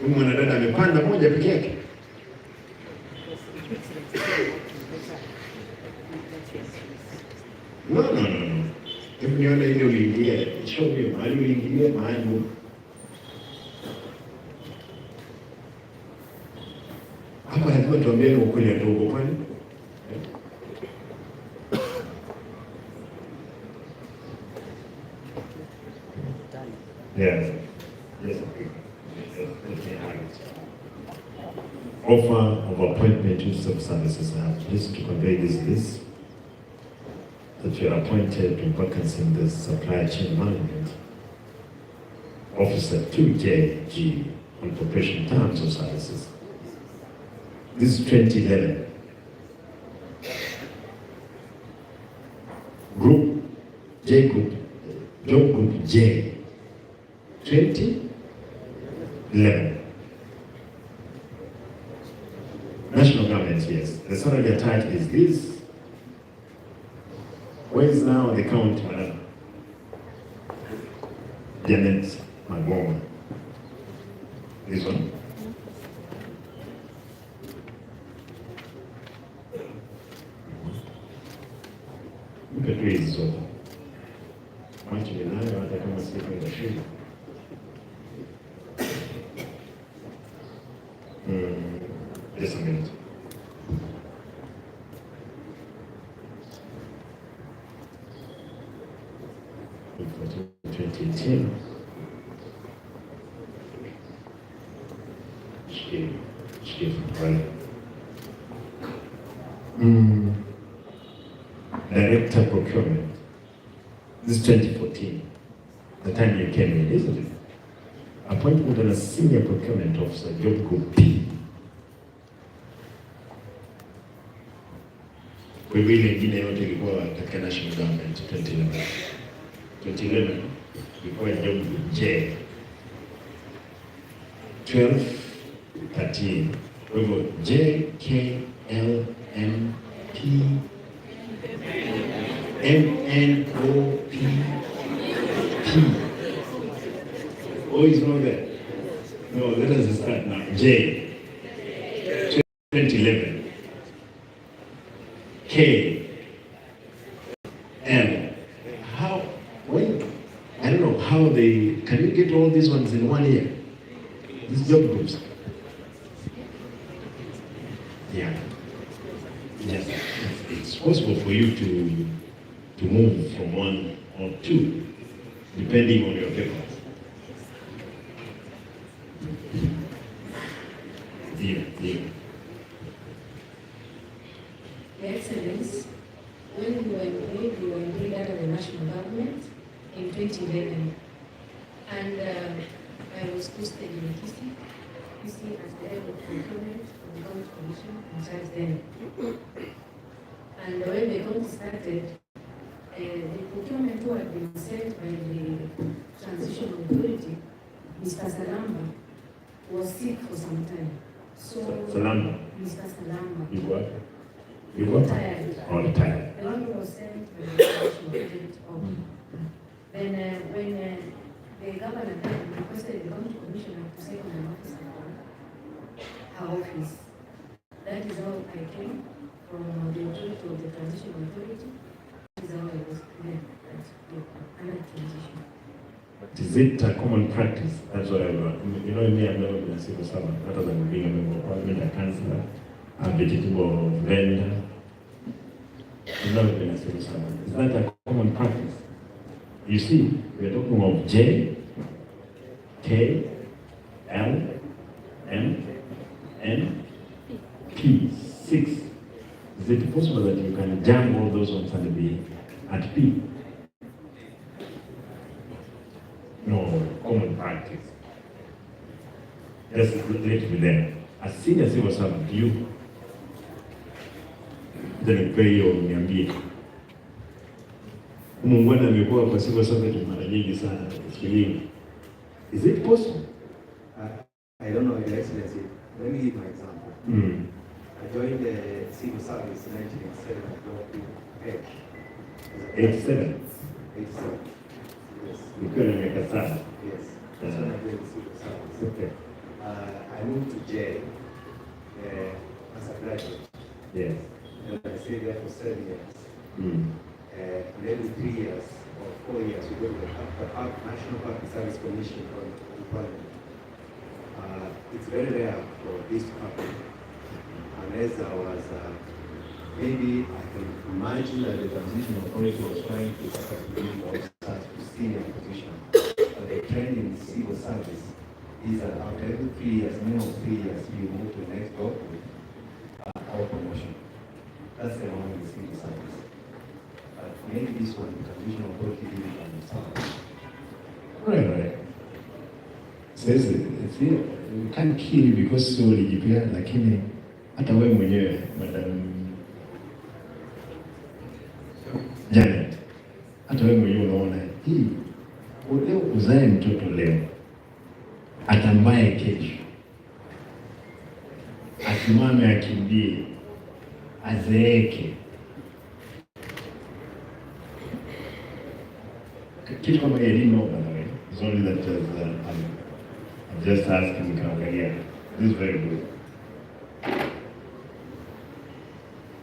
Huyu mwanadada amepanda moja pekee yake? No. Hebu nione ile uliingia. Show me mahali uliingilia mahali. Hapa lazima tuambie ukweli ndogo kwani? Yes. Offer of appointment to sub-services. I have pleased to convey this, that you are appointed to vacancy in the supply chain management. Officer 2JG on preparation terms of services. This is 2011. Group J group, job group J, 2011. National government, yes. The salary attached is this. Where is now the count, madam? Janet Magoma. This one. Look at this one. Macho ninayo hata kama siku ya shule. Just a minute. For 2018. Right. Director procurement. This is 2014, the time you came in, isn't it? Appointment on a senior procurement officer, job group P. Kwa hivyo ile ingine yote ilikuwa katika national government 2011. 2011 ilikuwa job group J. 12, 13. Kwa hivyo J, K, L, M, P, M, N, O, P, P. Oh, it's not there. No, let us start now. J, 2011. K, L. How, well, I don't know how they, can you get all these ones in 1 year? These job groups. Yeah. Yes. It's possible for you to move from one or two, depending on your papers. Yeah. Your Excellency, when you were employed under the national government in 2011. And I was posted in Gusii as the head of procurement for the county commission in charge then. And when the county started, the procurement who had been sent by the transition authority, Mr. Salamba, was sick for some time. So Salamba? Mr. Salamba. You what? You what? Retired. Oh, retired. The one who was sent by the transition authority. Then when the governor then requested the county commissioner to second an officer for her office, that is how I came from the authority of the transition authority. That is how I was there under transition. Is it a common practice? That's what I've you know me, I've never been a civil servant, other than being a member of parliament, a councillor, a vegetable vendor. I've never been a civil servant. Is that a common practice? You see, we're talking of J, K, L, M, N, P, 6. Is it possible that you can jam all those ones and be at P? No, common practice. Just let me there. As senior civil servant, you then pay your niambie. Muungwana amekuwa kwa civil servant mara nyingi sana. Is it possible? I don't know, Your Excellency. Let me give my example. I joined the civil service in 1987 at 87? 87. Yes. Ukiwa na miaka 7? Yes. That's when I joined the civil service. Okay. I moved to J as a graduate. Yes. And I stayed there for 7 years. And every 3 years or 4 years, we go to the National Public Service Commission for employment. It's very rare for this to happen. Unless I was, maybe I can imagine that the transition authority was trying to bring officers to senior position. But the trend in civil service is that after every 3 years, minimum 3 years, you move to the next job with our promotion. That's the one in the civil service. But maybe this one, the transition authority didn't understand. Right. Says it's here. We can't kill you because so ulijipia, lakini hata wewe mwenyewe madam Janet, hata wewe mwenyewe unaona hii leo uzae mtoto leo atambaye kesho asimame akimbie azeeke kitu kama elimu no, by the way. It's only that I'm just asking Kawaria. This is very good.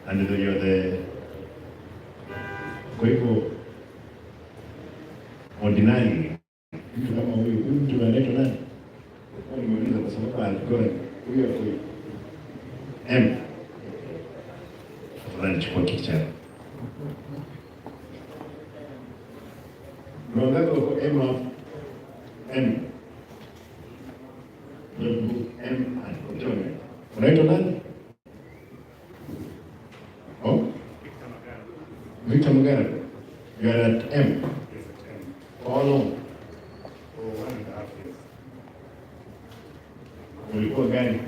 And then you're the kwa hivyo ordinary mtu kama huyu mtu anaitwa nani? Nimeuliza kwa sababu alikuwa huyo M. Afadhali chukua kiti chako. Mwangaza kwa M of M. M unaitwa nani? For how long? For 1.5 years. Ulikuwa gani?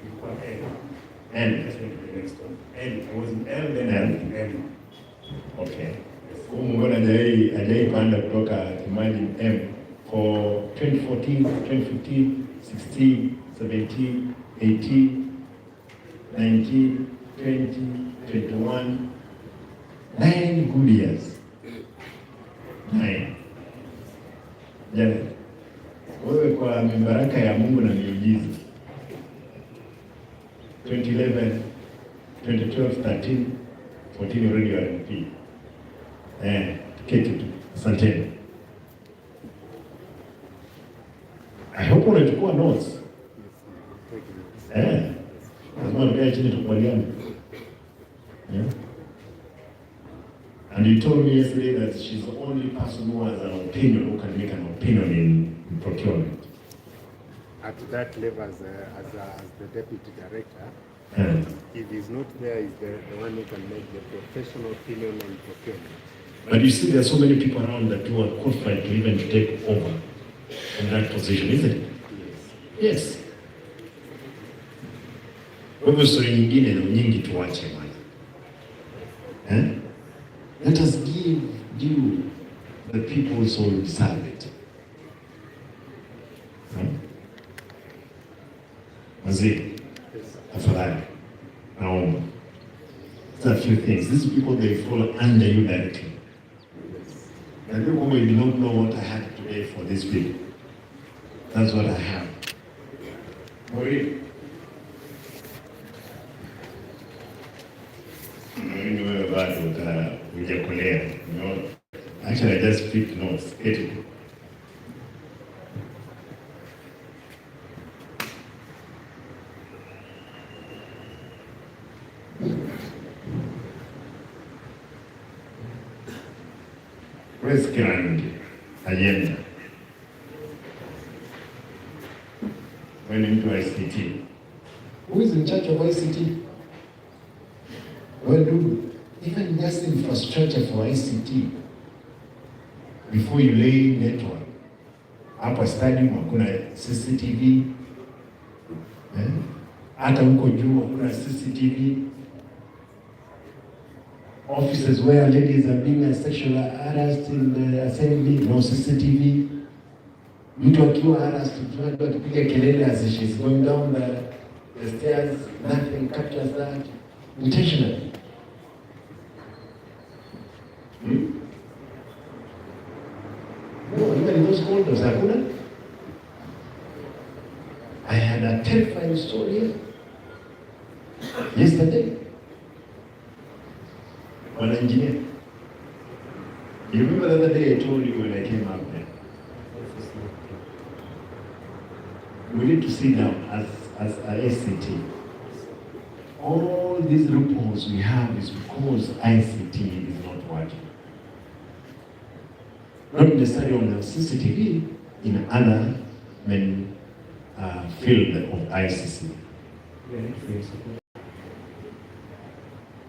Ilikuwa L. N. That's when the next one. L. I was in L, then L. L. Okay. Huyu mbona hajai panda kutoka imagine M for 2014, 2015, 16, 17, 18, 19, 20, 21, 9 good years. 9. Jana. Wewe kwa mibaraka ya Mungu na miujiza. 2011, 2012, 13, 14 already you are MP. Keti tu. Asanteni. I hope unachukua notes. Lazima tukae chini tukubaliane. And you told me yesterday that she's the only person who has an opinion, who can make an opinion in procurement. At that level, as the deputy director, if he's not there, he's the one who can make the professional opinion on procurement. But you see, there are so many people around that who are qualified to even take over from that position, isn't it? Yes. Kwa hivyo story nyingine na nyingi tuache bwana. Let us give due the people so deserve it. Wazee, afadhali, naomba. There's a few things. These people, they fall under you directly. And you do not know what I have today for these people. That's what I have. Maureen. Maureen, wewe bado hujakolea. Actually, I just picked notes. Get it. Where's Kirangi? Agenda. When into ICT. Who is in charge of ICT? Well, do even just infrastructure for ICT before you lay network. Hapa stadium hakuna CCTV. Hata huko juu hakuna CCTV. Offices where ladies are being sexually harassed in the assembly, no CCTV. Mtu akiwa harassed, mtu akipiga kelele as she's going down the stairs, nothing captures that intentionally. No, even in those corridors, hakuna. I had a terrifying story yesterday. One engineer. You remember the other day I told you when I came up there? We need to sit down as a SCT. All these loopholes we have is because ICT is not working. Not necessarily on the CCTV, in other field of ICC.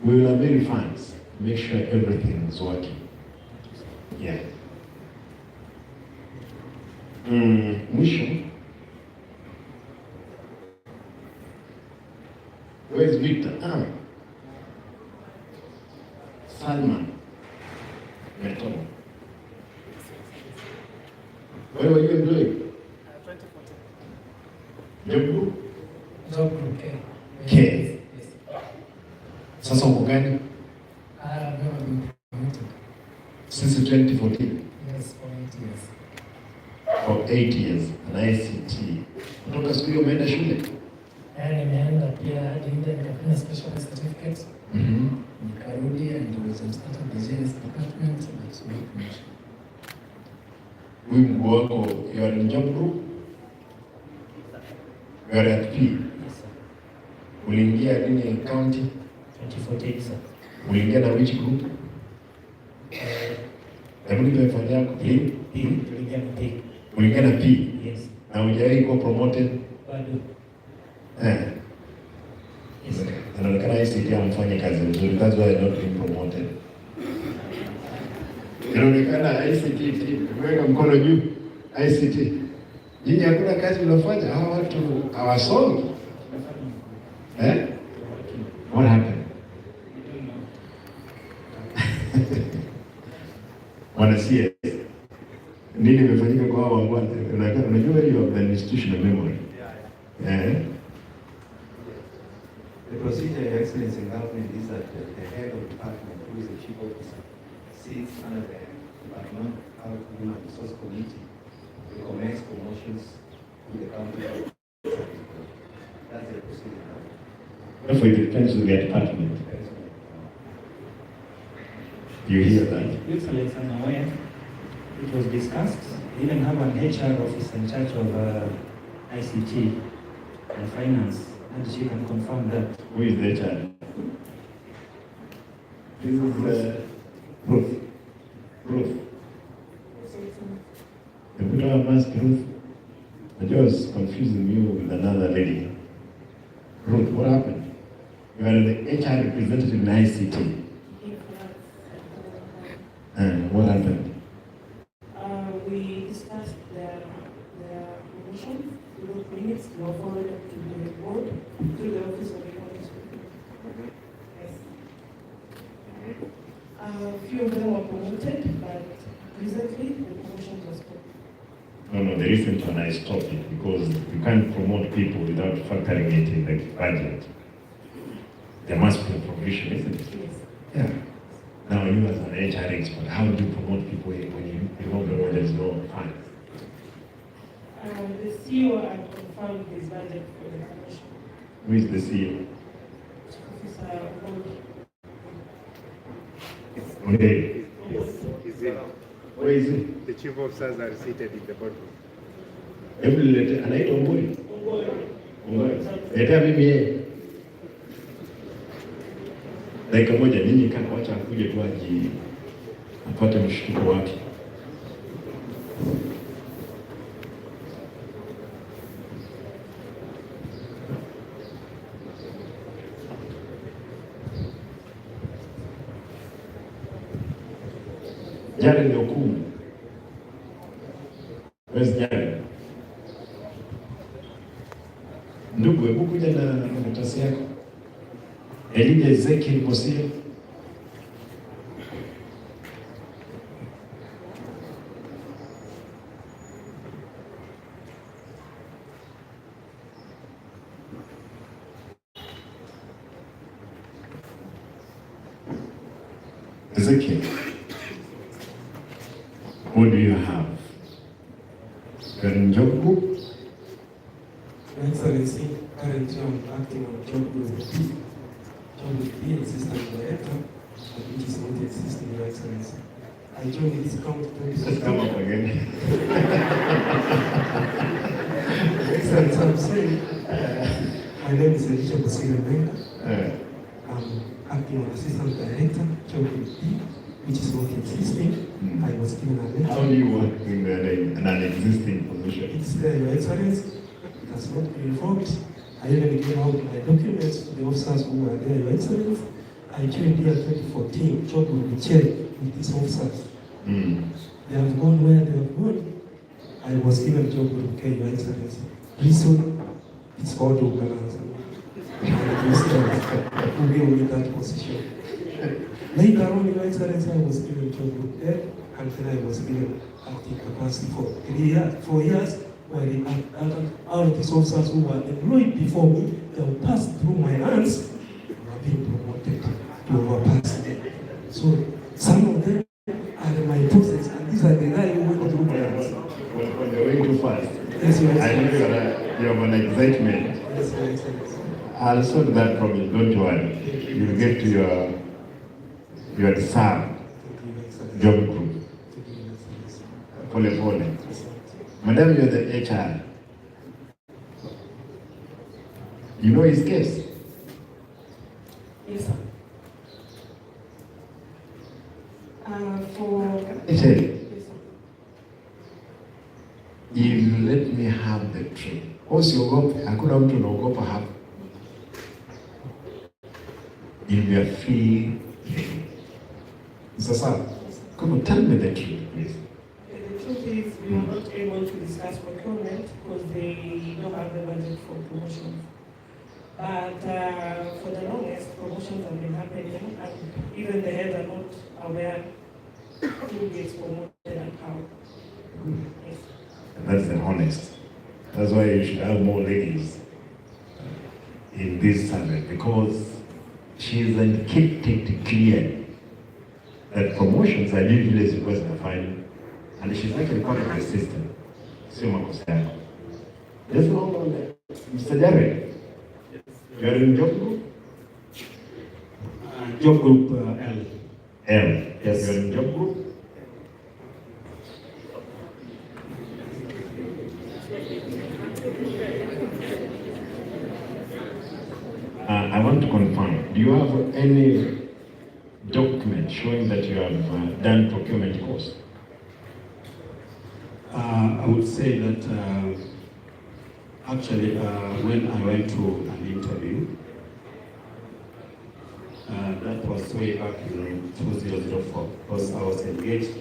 We will avail funds, make sure everything is working. Yeah. Mwisho. Where's Victor? Salman. Meton. Where were you employed? 2014. Job group? Job group K. K. Sasa uko gani? I've never been promoted. Since 2014? Yes, for 8 years. For 8 years, an ICT. Kutoka siku hiyo umeenda shule? Nimeenda pia hadi nje nikafanya specialist certificate. Nikarudi and was started the JS department and it's my promotion. Huyu mkuu wako, you are in job group? You are at P? Yes, sir. Uliingia nini county? 2014, sir. Uliingia na which group? Hebu nipe fanya yako. P. Tuliingia na P. Uliingia na P? Yes. Na hujawahi kuwa promoted? Bado. Yes. Anaonekana ICT amfanye kazi nzuri. That's why I'm not being promoted. Inaonekana ICT imeweka mkono juu. ICT. Nyinyi hakuna kazi mnafanya, hawa watu hawasomi. What happened? Wanasia nini imefanyika kwa hao wangwana? Unajua hiyo the institutional memory. The procedure, Your Excellency, in government is that the head of department, who is the chief officer, sits under the Departmental Human Resource Committee, recommends promotions to the county. That's the procedure. Therefore, it depends on the department. You hear that? Excellence, I'm aware. It was discussed. We even have an HR officer in charge of ICT and finance, and she can confirm that. Who is the HR? This is Ruth. Ruth. The put on mask, Ruth. I was confusing you with another lady. Ruth, what happened? You are the HR representative in ICT. And what happened? We discussed the promotion, through minutes, were forwarded to the board, to the office of the economics. Yes. A few of them were promoted, but recently the promotion was put. No, the recent one I stopped it because you can't promote people without factoring it in the budget. There must be a provision, isn't it? Yes. Yeah. Now you as an HR expert, how do you promote people when you know there's no funds? The CEO had confirmed his budget for the promotion. Who is the CEO? Officer Okay. Is it? Where is it? The chief officers are seated in the boardroom. Every letter, anaitwa Ngoi. Ngoi. Leta mimi yeye. Dakika moja ninyi kana wacha akuje tu aji apate mshtuko wake. Jana ni hukumu. Where's jana? Ndugu, hebu kuja na karatasi yako. Elijah Ezekiel Gusii. Ezekiel, what do you have? You're in job group? Excellency, currently I'm acting on job group B. Job group B, assistant director, which is not existing, Your Excellency. I joined this county Come up again. Excellency, I'm saying, my name is Elisha Gusii. I'm acting on assistant director, job group B, which is not existing. I was given a letter. How do you work in an existing position? It's there, Your Excellency. It has not been revoked. I even gave out my documents to the officers who were there, Your Excellency. I joined here 2014, job will be checked with these officers. They have gone where they have gone. I was given job with K, Your Excellency. Reason, it's called Ukalanza. Who gave me that position. Later on, Your Excellency, I was given job with there, and then I was given acting capacity for 4 years. While all of these officers who were employed before me, they will pass through my hands, and are being promoted to overpass them. So some of them are my process, and these are the guys who went through my hands. When they're going too fast, Yes, Your I know Excellency. you have an excitement. Yes, Your Excellency. I'll solve that problem, don't worry. You'll get to your desired job group. Pole pole. Madam, you're the HR. You know his case? Yes, sir. For... Yes, sir. If you let me have the truth. Usiogope, hakuna mtu anaogopa hapa. You'll be a free lady. Sasa, Come on, tell me the truth, please. The truth is, we are not able to discuss procurement because they don't have the budget for promotions. But for the longest, promotions have been happening, and even the heads are not aware who gets promoted and how. Yes. And that's the honest. That's why you should have more ladies in this summit, because she's indicated clearly that promotions are usually because of fine, and she's actually part of the system. Sio makosa yako. Just hold on there. Mr. Jared, you are in job group? Job group L. L. Yes. You are in job group? I want to confirm, do you have any document showing that you have done procurement course? I would say that actually when I went to an interview, that was way back in 2004, because I was engaged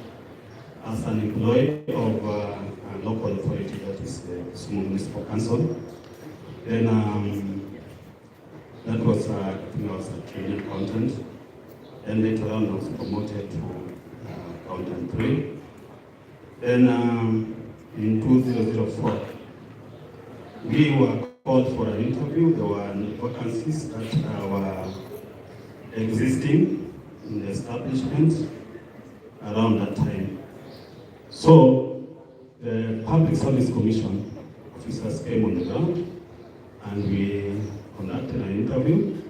as an employee of a local authority, that is the Gusii Municipal Council. Then that was, I think I was a trainee accountant. Then later on I was promoted to accountant 3. Then in 2004, we were called for an interview. There were vacancies that were existing in the establishment around that time. So the Public Service Commission officers came on the ground and we conducted an interview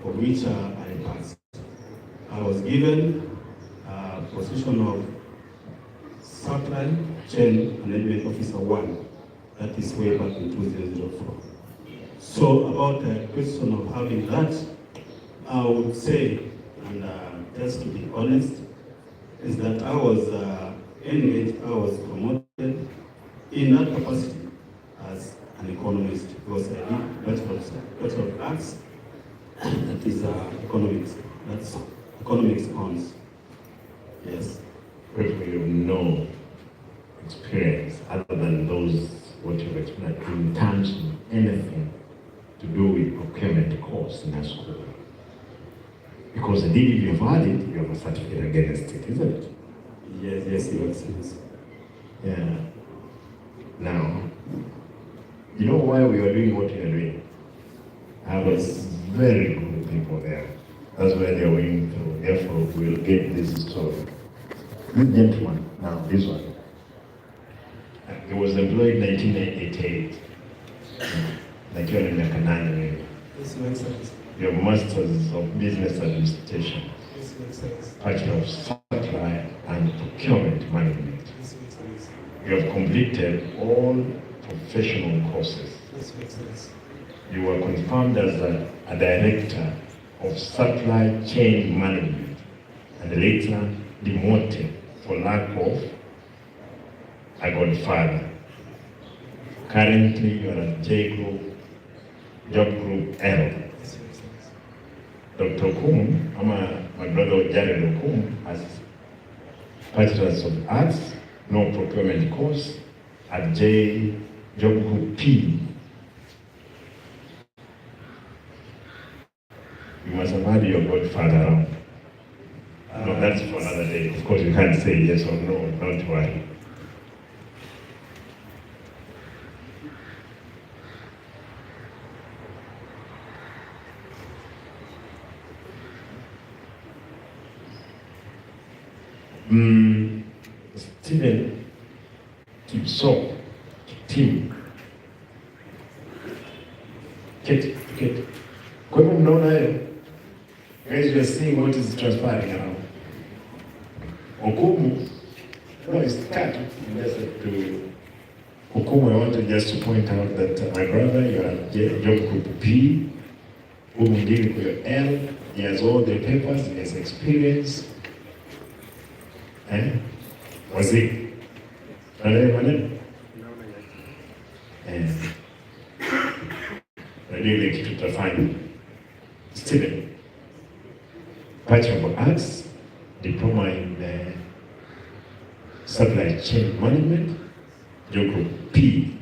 for which I passed. I was given a position of Supply Chain Management Officer 1. That is way back in 2004. So about the question of having that, I would say, and just to be honest, is that I was engaged, I was promoted in that capacity as an economist, because I did Bachelor of Arts, that is economics. That's economics honors. Yes. But you have no experience other than those what you've explained in terms of anything to do with procurement course in a school. Because indeed, if you've had it, you have a certificate against it, isn't it? Yes, Your Excellency. Yeah. Now, you know why we are doing what we are doing? I was very good people there. That's why they are going through. Therefore, we'll get this story. This gentleman, now this one, he was employed in 1988. Like you're in Mekanani. Yes, Your Excellency. You have Masters of Business Administration. Yes, Your Excellency. Bachelor of Supply and Procurement Management. Yes, Your Excellency. You have completed all professional courses. Yes, Your Excellency. You were confirmed as a director of supply chain management and later demoted for lack of a godfather. Currently, you are at J Group, Job Group L. Dr. Okum, my brother Jared Okum, has Bachelor's of Arts, no procurement course at J Job Group P. You must have had your godfather around. No, that's for another day. Of course, you can't say yes or no, don't worry. Stephen Kipso, Tim. Kate. Kwa hivyo mnaona hayo? Guys, we are seeing what is transpiring around. Okumu, no, it's cut. Just to Okumu, I wanted just to point out that my brother, you are job group P. Umundiri for your L. He has all the papers, he has experience. Was it? Najua kitu tutafanya. Stephen, Bachelor of Arts, diploma in supply chain management, Joko P.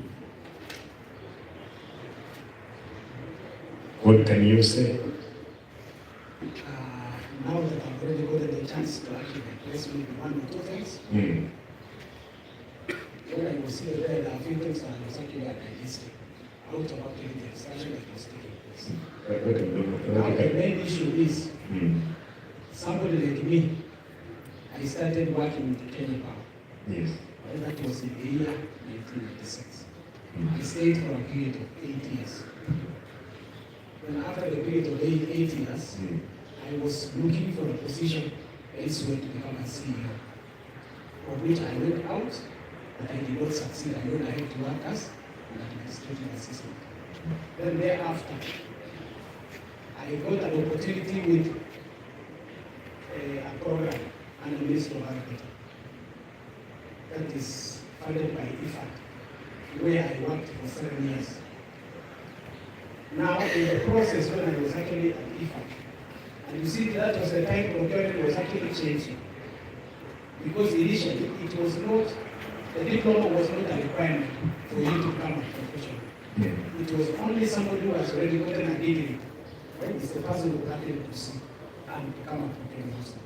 What can you say? Now that I've already gotten the chance to actually replace maybe one or two things, when I was here, there are a few things that I was actually digesting out of actually the discussion that was taking place. Now the main issue is somebody like me, I started working with Kenya Power. Yes. And that was in the year 1996. I stayed for a period of 8 years. Then after the period of 8 years, I was looking for a position elsewhere to become a CEO, for which I went out, but I did not succeed. I went ahead to work as an administrative assistant. Then thereafter, I got an opportunity with a program under the Ministry of Arati that is funded by IFAD, where I worked for 7 years. Now, in the process when I was actually at IFAD, and you see that was the time procurement was actually changing. Because initially, it was not, the diploma was not a requirement for you to become a professional. It was only somebody who has already gotten a degree, right? It's the person who happened to see and become a procurement officer.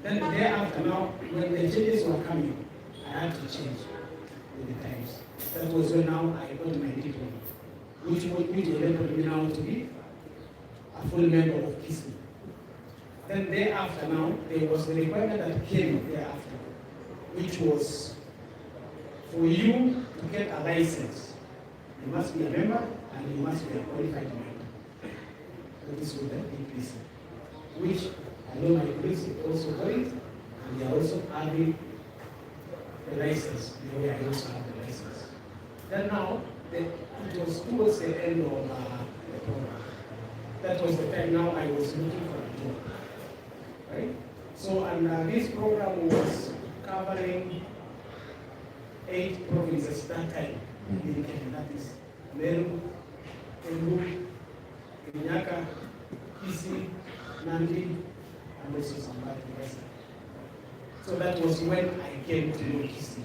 Then thereafter now, when the changes were coming, I had to change with the times. That was when now I got my diploma, which enabled me now to be a full member of Gusii. Then thereafter now, there was the requirement that came thereafter, which was for you to get a license, you must be a member and you must be a qualified member. That is what the DPC, which I know my colleagues also got it, and they are also having the license, the way I also have the license. Then now, it was towards the end of the program. That was the time now I was looking for a job. Right? So, and this program was covering 8 provinces that time in Kenya. That is Meru, Embu, Kenyaka, Gusii, Nandi, and also Simba. So that was when I came to know Gusii.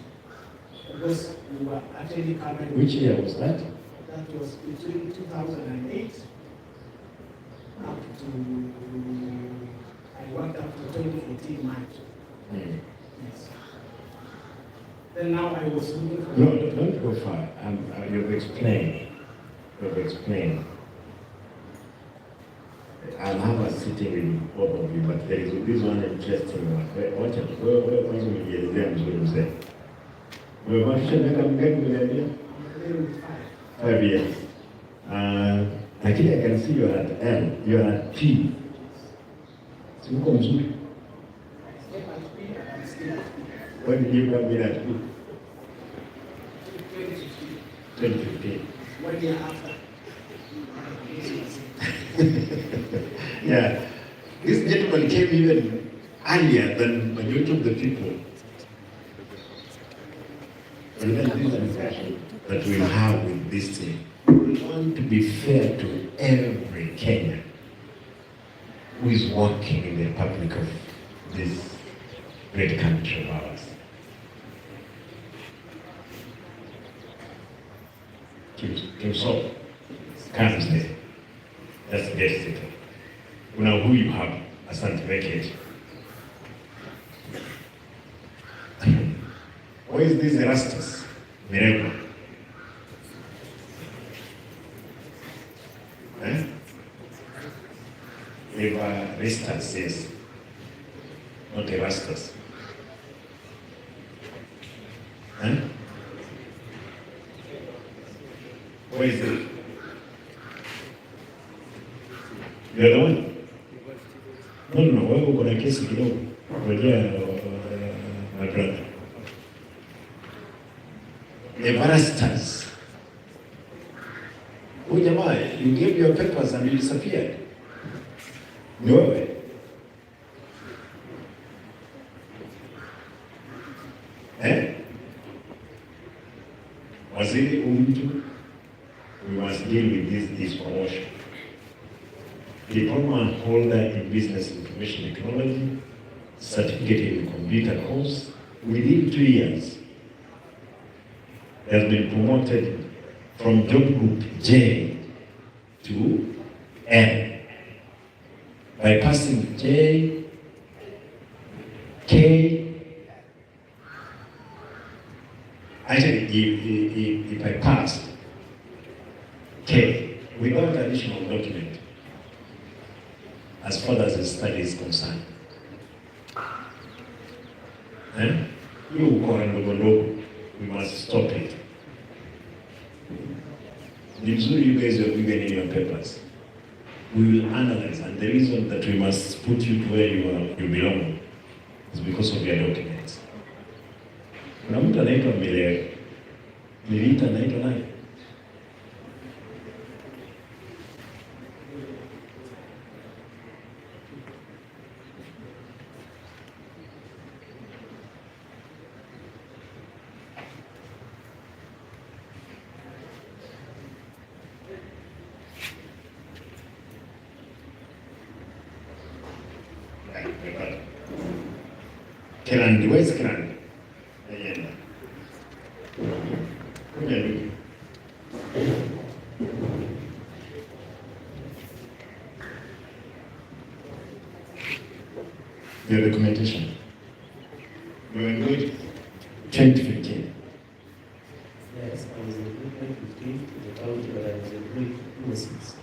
Because we were actually covering. Which year was that? That was between 2008 up to, I worked up to 2014 March. Yes. Then now I was looking for... No, don't go far. You've explained. I'll have a sitting with both of you, but there is this one interesting one. Watch it. Wewe kwanza umejielezea mzuri mzee. Umebakisha miaka mingapi umeniambia? 5 years. Lakini I can see you are at L, you are at P. Si uko mzuri? When did you come in at P? 2015. 1 year after. Yeah. This gentleman came even earlier than majority of the people. And then this is a discussion that we have with this thing. We want to be fair to every Kenyan who is working in the republic of this great country of ours. So comes there. That's the best thing. You know who you have as an advocate. Where is this Erastus? Miracle. Erastus, yes. Not Erastus. Where is it? You are the one? No, wewe uko na kesi kidogo. Ngojea my brother. Erastus. Huyu jamaa, you gave your papers and you disappeared. Ni wewe? Waziri mtu, we must deal with this promotion. Diploma holder in Business Information Technology, certificate in computer course, within 2 years, has been promoted from job group J to M by passing J, K. Actually, if I passed K without additional document, as far as the study is concerned, we must stop it. Ni vizuri you guys are given in your papers. We will analyze, and the reason that we must put you to where you belong is because of your documents. Kuna mtu anaitwa Milele. Niliita anaitwa nani? Kirandi, where's Kirandi? Ayenda. Kuja. Your documentation. We were good. 2015. Yes, I was in 2015 to the county, but I was in 2006.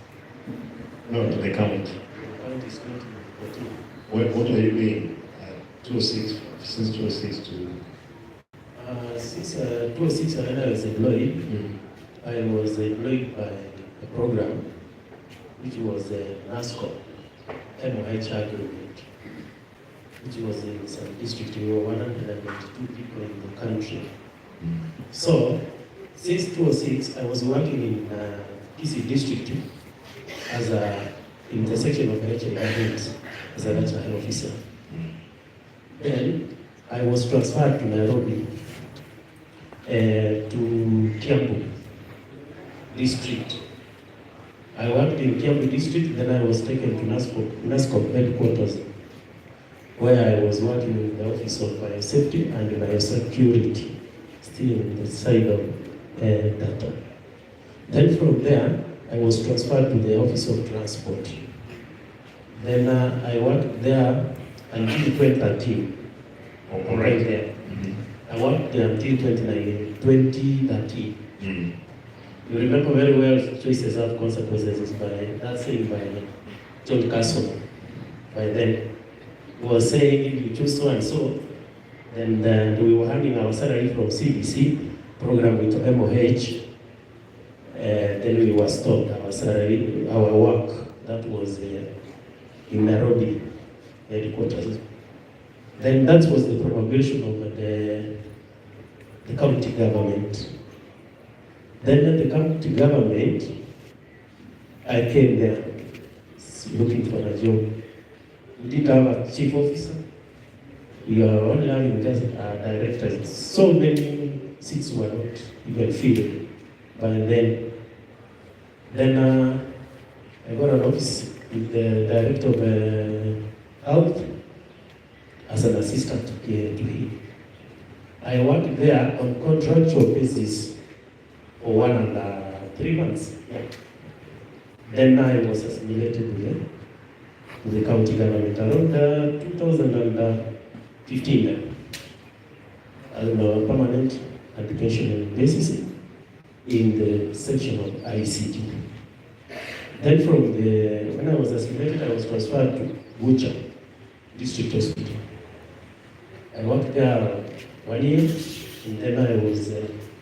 No, to the county. The county is 2014. What are you doing? 2006, since 2006 to... Since 2006, when I was employed, I was employed by a program which was NASCO, MOH agreement, which was in some district. We were 192 people in the country. So, since 2006, I was working in DC district as a intersection of HIV AIDS as a national officer. Then I was transferred to Nairobi, to Kiambu district. I worked in Kiambu district, then I was taken to NASCO headquarters, where I was working in the Office of Biosafety and Biosecurity, still in the side of data. Then from there, I was transferred to the Office of Transport. Then I worked there until 2013. Right there. I worked there until 2013. You remember very well, choices have consequences, by that saying by John Castle. By then, he was saying if you choose so and so, then we were handing our salary from CBC program with MOH. Then we were stopped our salary, our work. That was in Nairobi headquarters. Then that was the promulgation of the county government. Then at the county government, I came there looking for a job. We didn't have a chief officer. We were only having just directors. So many seats were not even filled. But then I got an office with the director of health as an assistant to him. I worked there on contractual basis for 1 and 3 months. Yeah. Then I was assimilated with the county government around 2015 as a permanent application basis in the section of ICT. Then when I was assimilated, I was transferred to Bucha District Hospital. I worked there 1 year, and then I was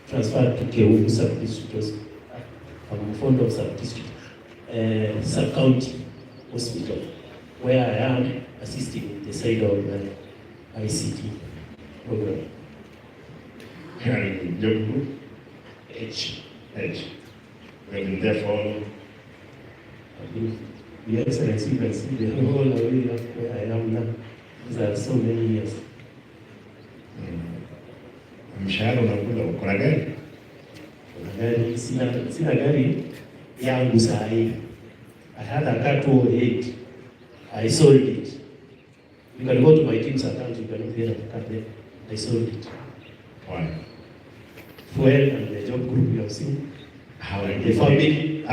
transferred to Keungu Sub-District Hospital. I'm fond of Sub-District, Sub-County Hospital, where I am assisting the side of ICT program. Here in job group? H. We've been there for... Your Excellency, you can see the whole way of where I am now. These are so many years. Mshahara unakula, uko na gari? Gari, sina gari yangu saa hii. I had a car 208. I sold it. You can go to my team's account, you can get a car there. I sold it. Why? Fuel and the job group you have seen. How did The you family.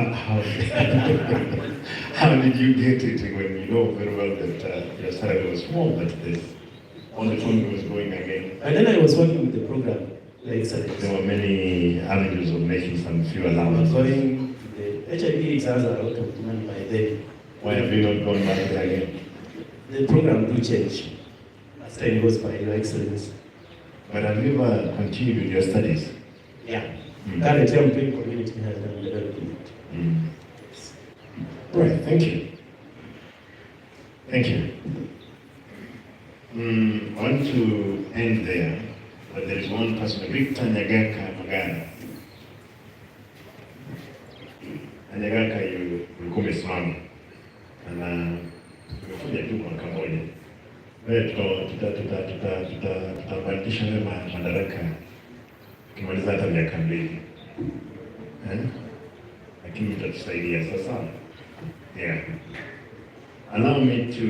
how did you get it when you know very well that your salary was small, but this on the phone was going again? And then I was working with the program, like there were many avenues of making some few I was allowances. going, the HIV exams are a lot of money by then. Why have you not gone back there again? The program do change as time goes by, Your Excellency. But have you ever continued with your studies? Yeah. Currently I'm doing community health and development. Right, thank you. Thank you. I want to end there, but there is one person, Victor Nyagaka Magana. Nyagaka ulikuwa umesimama na tumekuja tu kwa kamoja. Wewe tutabadilisha wewe madaraka ukimaliza hata miaka 2. Lakini itatusaidia sasa. Yeah. Allow me to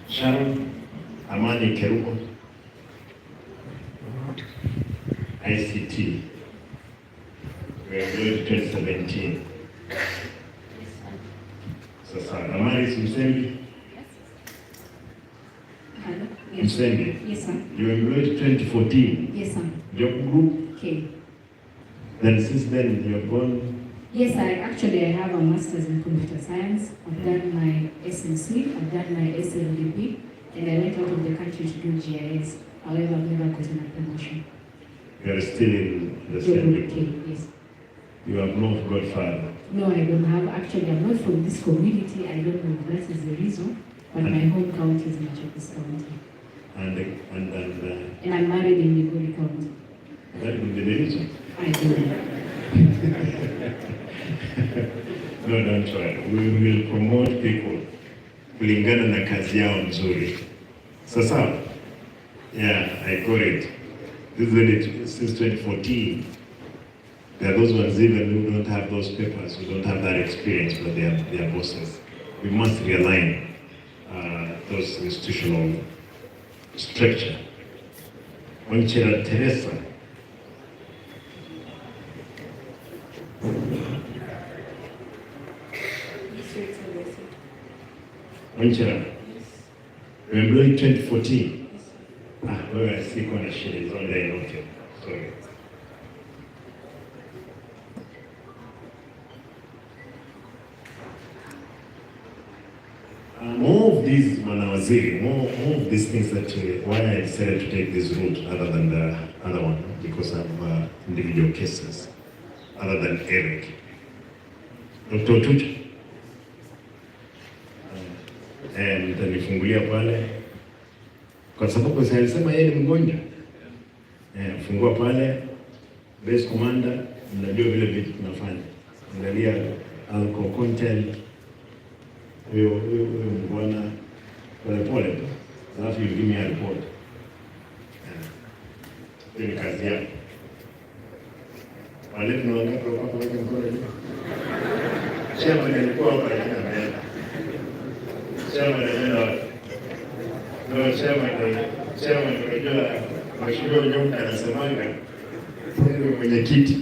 Sharon Amani Kerubo, ICT. We are going to 2017. Sasa Amani Msembi. Yes. Msembi. Yes, sir. You employed 2014. Yes, sir. Job group. Okay. Then since then you have gone. Yes, I have a master's in computer science. I've done my SNC, I've done my SLDP, and I went out of the country to do GIS. However, I've never gotten a promotion. You are still in the Job same group group. K, yes. You have not got far. No, I don't have. Actually, I'm not from this community. I don't know if that is the reason, but my home county is Machakos County. And I'm married in Migori County. That would be the reason. I do. No, don't try. We will promote people kulingana na kazi yao nzuri. Sasa, yeah, I got it. This is it since 2014. There are those ones even who don't have those papers, who don't have that experience, but they are bosses. We must realign those institutional structure. Wanchera Teresa. Wanchera. You employed 2014. Well, I see kuna shida is on there. Okay. Sorry. More of these manawaziri, more of these things that why I decided to take this route other than the other one, because of individual cases, other than Eric. Dr. Tuch, mtanifungulia pale kwa sababu alisema yeye ni mgonjwa. Fungua pale, base commander, mnajua vile vitu tunafanya. Angalia alcohol content. Huyo bwana pole tu, alafu you give me a report. Hiyo ni kazi yako. Wale tunaongea kwa hapa weke mkono juu. Chairman alikuwa hapa lakini ameenda. Chairman ameenda. No, chairman unajua mheshimiwa Nyonga anasemanga ndio mwenyekiti.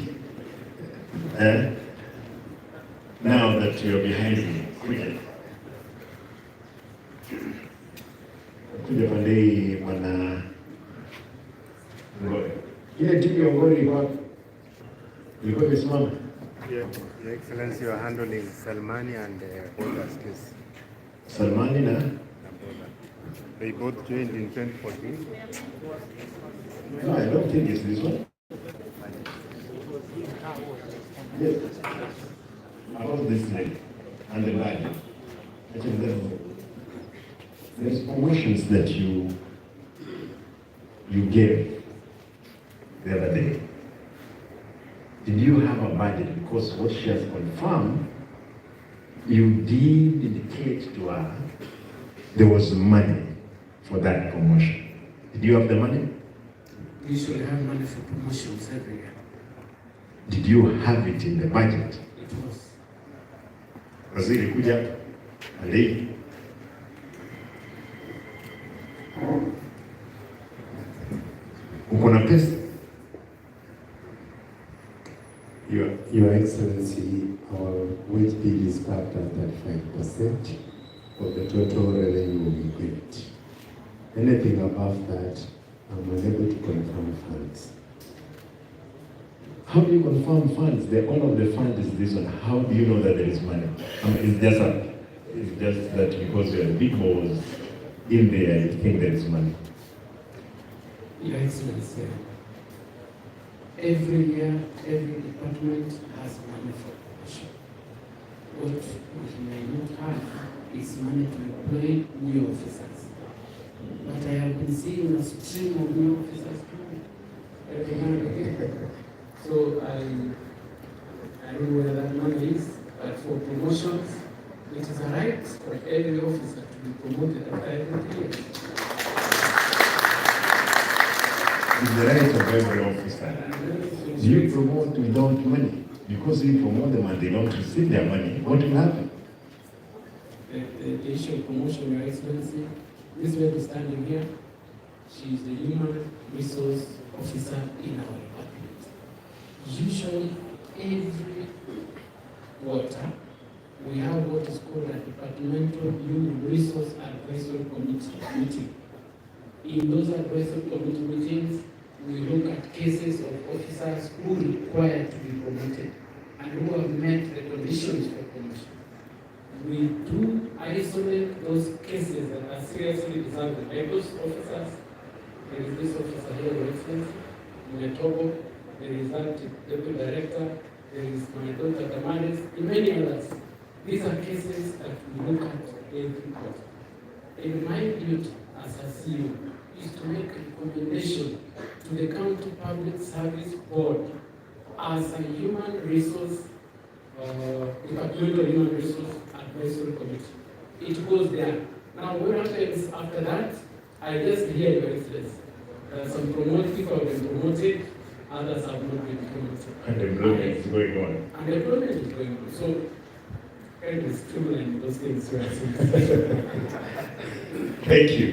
Now that you're behind me, kuja pande hii mwana Ngore. Ile timu ya Ngore ilikuwa imesimama. Your Excellency, you are handling Salmani and Boda's case. Salmani na Boda. They both joined in 2014. No, I don't think it's this one. Yes. About this lady and the body. I think there's promotions that you gave the other day. Did you have a budget? Because what she has confirmed, you did indicate to her there was money for that promotion. Did you have the money? We usually have money for promotions every year. Did you have it in the budget? It was. Waziri kuja hapa. ako na pesa. Your Excellency, our wage bill is capped at 35% of the total revenue we get. Anything above that, I'm unable to confirm funds. How do you confirm funds? The owner of the fund is this one. How do you know that there is money? It's just that because you are the big boss in there, you think there is money. Your Excellency, every year, every department has money for promotion. What we may not have is money to employ new officers. But I have been seeing a stream of new officers coming every now and again. So I don't know where that money is, but for promotions, it is a right for every officer to be promoted after every 3 years. It's the right of every officer. Do you promote without money? Because if you promote them and they don't receive their money, what will happen? The issue of promotion, Your Excellency, this lady standing here, she is the human resource officer in our department. Usually, every quarter, we have what is called a departmental human resource advisory committee meeting. In those advisory committee meetings, we look at cases of officers who require to be promoted and who have met the conditions for promotion. We do isolate those cases that are seriously deserving. Like those officers, there is this officer here, Your Excellency, Metobo, there is that deputy director, there is my daughter Damaris, and many others. These are cases that we look at every quarter. And my duty as a CEO is to make a recommendation to the County Public Service Board as a human resource, departmental human resource advisory committee. It goes there. Now, what happens after that? I just hear Your Excellency. Some promoted people have been promoted, others have not been promoted. And employment is going on. And employment is going on. So, it is streamlining those things. Your Excellency. Thank you.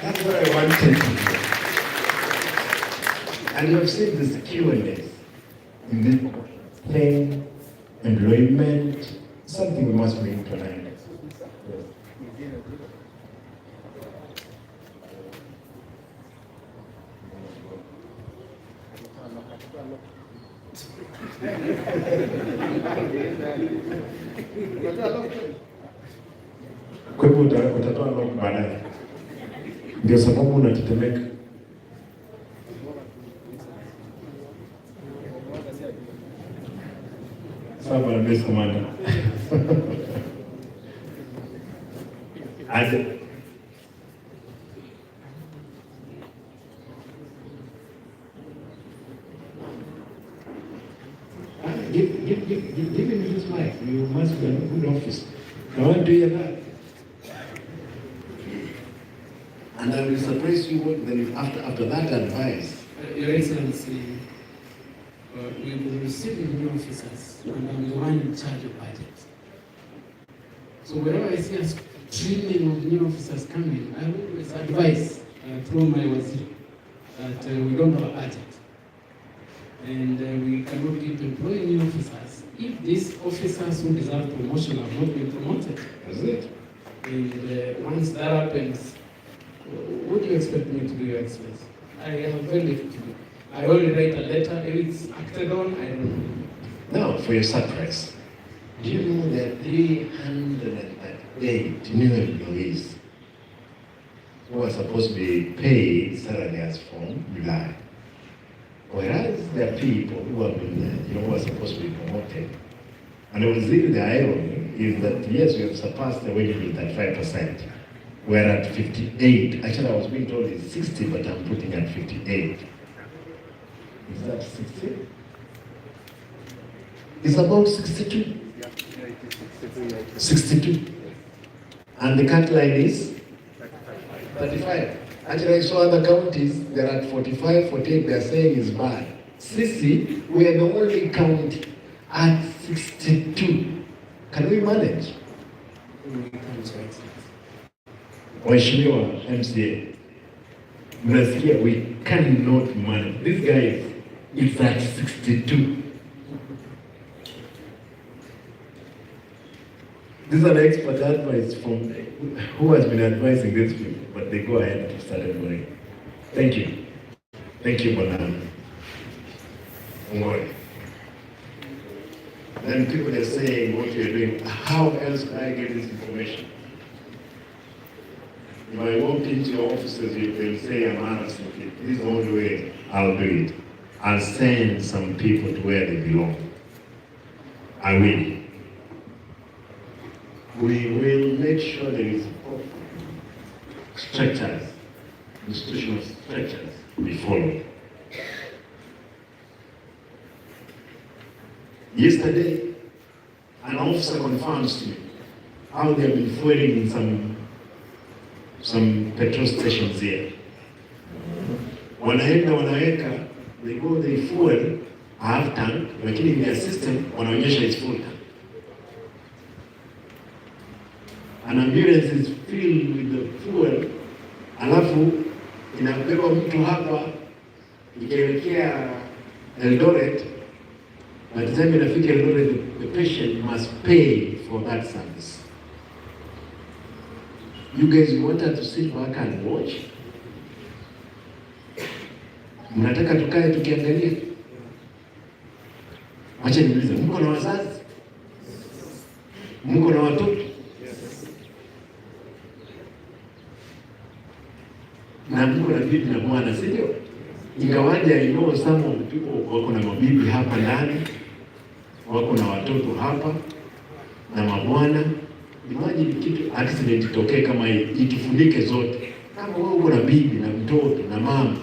That's what I wanted to do. And you have seen this Q&A. Pay, employment, something we must bring to an end. Kwa hivyo utatoa lock baadaye. Ndio sababu unatetemeka. Sawa na base commander. Aje. Give him this mic. You must be a good officer. I want to hear that. And I will surprise you then after that advice. Your Excellency, we will receive new officers, and I'm the one in charge of budget. So whenever I see a streaming of new officers coming, I always advise through my wazir that we don't have a budget. And we cannot keep employing new officers if these officers who deserve promotion have not been promoted. That's it. And once that happens, what do you expect me to do, Your Excellency? I have very little to do. I only write a letter. If it's acted on, I don't know. Now, for your surprise, do you know there are 308 new employees who are supposed to be paid salary as from July? Whereas there are people who have been, who are supposed to be promoted. And I was really the irony is that yes, we have surpassed the wage bill at 5%. We're at 58. Actually, I was being told it's 60, but I'm putting at 58. Is that 60? It's about 62. 62. And the cut line is 35. Actually, I saw other counties, they're at 45, 48, they're saying is bad. Sisi, we are the only county at 62. Can we manage? Waheshimiwa MCA, Mnasikia, we cannot manage. This guy is at 62. This is an expert advice from who has been advising these people, but they go ahead to start going. Thank you. Thank you, Banana. Then people are saying what you're doing. How else can I get this information? If I walk into your offices, you will say I'm Arati. This is the only way I'll do it. I'll send some people to where they belong. I will. We will make sure there is structures, institutional structures be followed. Yesterday, an officer confirms to me how they have been fueling in some petrol stations here. Wanaweka, they go, they fuel, half tank, lakini in their system, wanaonyesha it's full tank. An ambulance is filled with the fuel, alafu inabeba mtu hapa, ikielekea Eldoret, by the time inafika Eldoret, the patient must pay for that service. You guys want us to sit back and watch? Mnataka tukae tukiangalia? Wacha niulize, mko na wazazi? Mko na watoto? Na mko na bibi na bwana, si ndio? Ingawaje I know some of the people wako na mabibi hapa ndani, wako na watoto hapa na mabwana. Imagine kitu accident itokee kama hii, itufunike zote. Kama wewe uko na bibi na mtoto na mama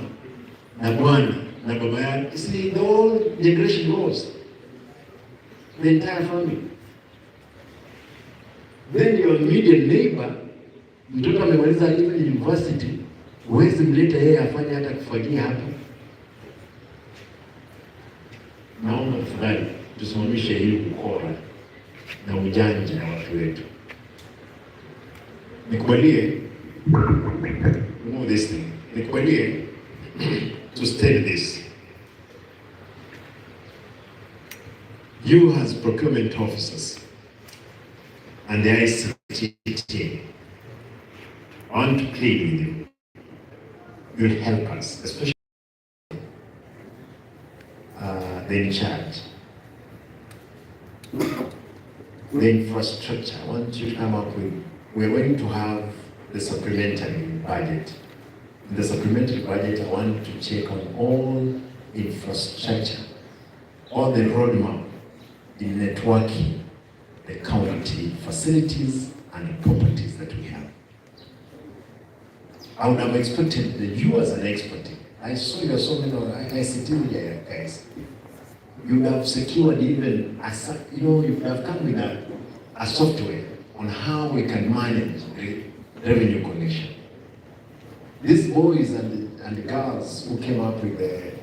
na bwana na baba yake, see the whole generation goes, the entire family. Then your immediate neighbor, mtoto amemaliza even university, huwezi mleta yeye afanye hata kufagia hapo. Naomba tafadhali tusimamishe hii ukora na ujanja na watu wetu. Nikubalie, know this thing. Nikubalie to state this. You as procurement officers and the ICT team, I want to plead with you. You'll help us, especially the in charge. The infrastructure, I want you to come up with, we're going to have the supplementary budget. In the supplementary budget, I want to check on all infrastructure, all the roadmap in networking, the county facilities and the properties that we have. I would have expected that you as an expert, I saw you so many ICT here, guys. You would have secured even, you would have come with a software on how we can manage the revenue collection. These boys and the girls who came up with the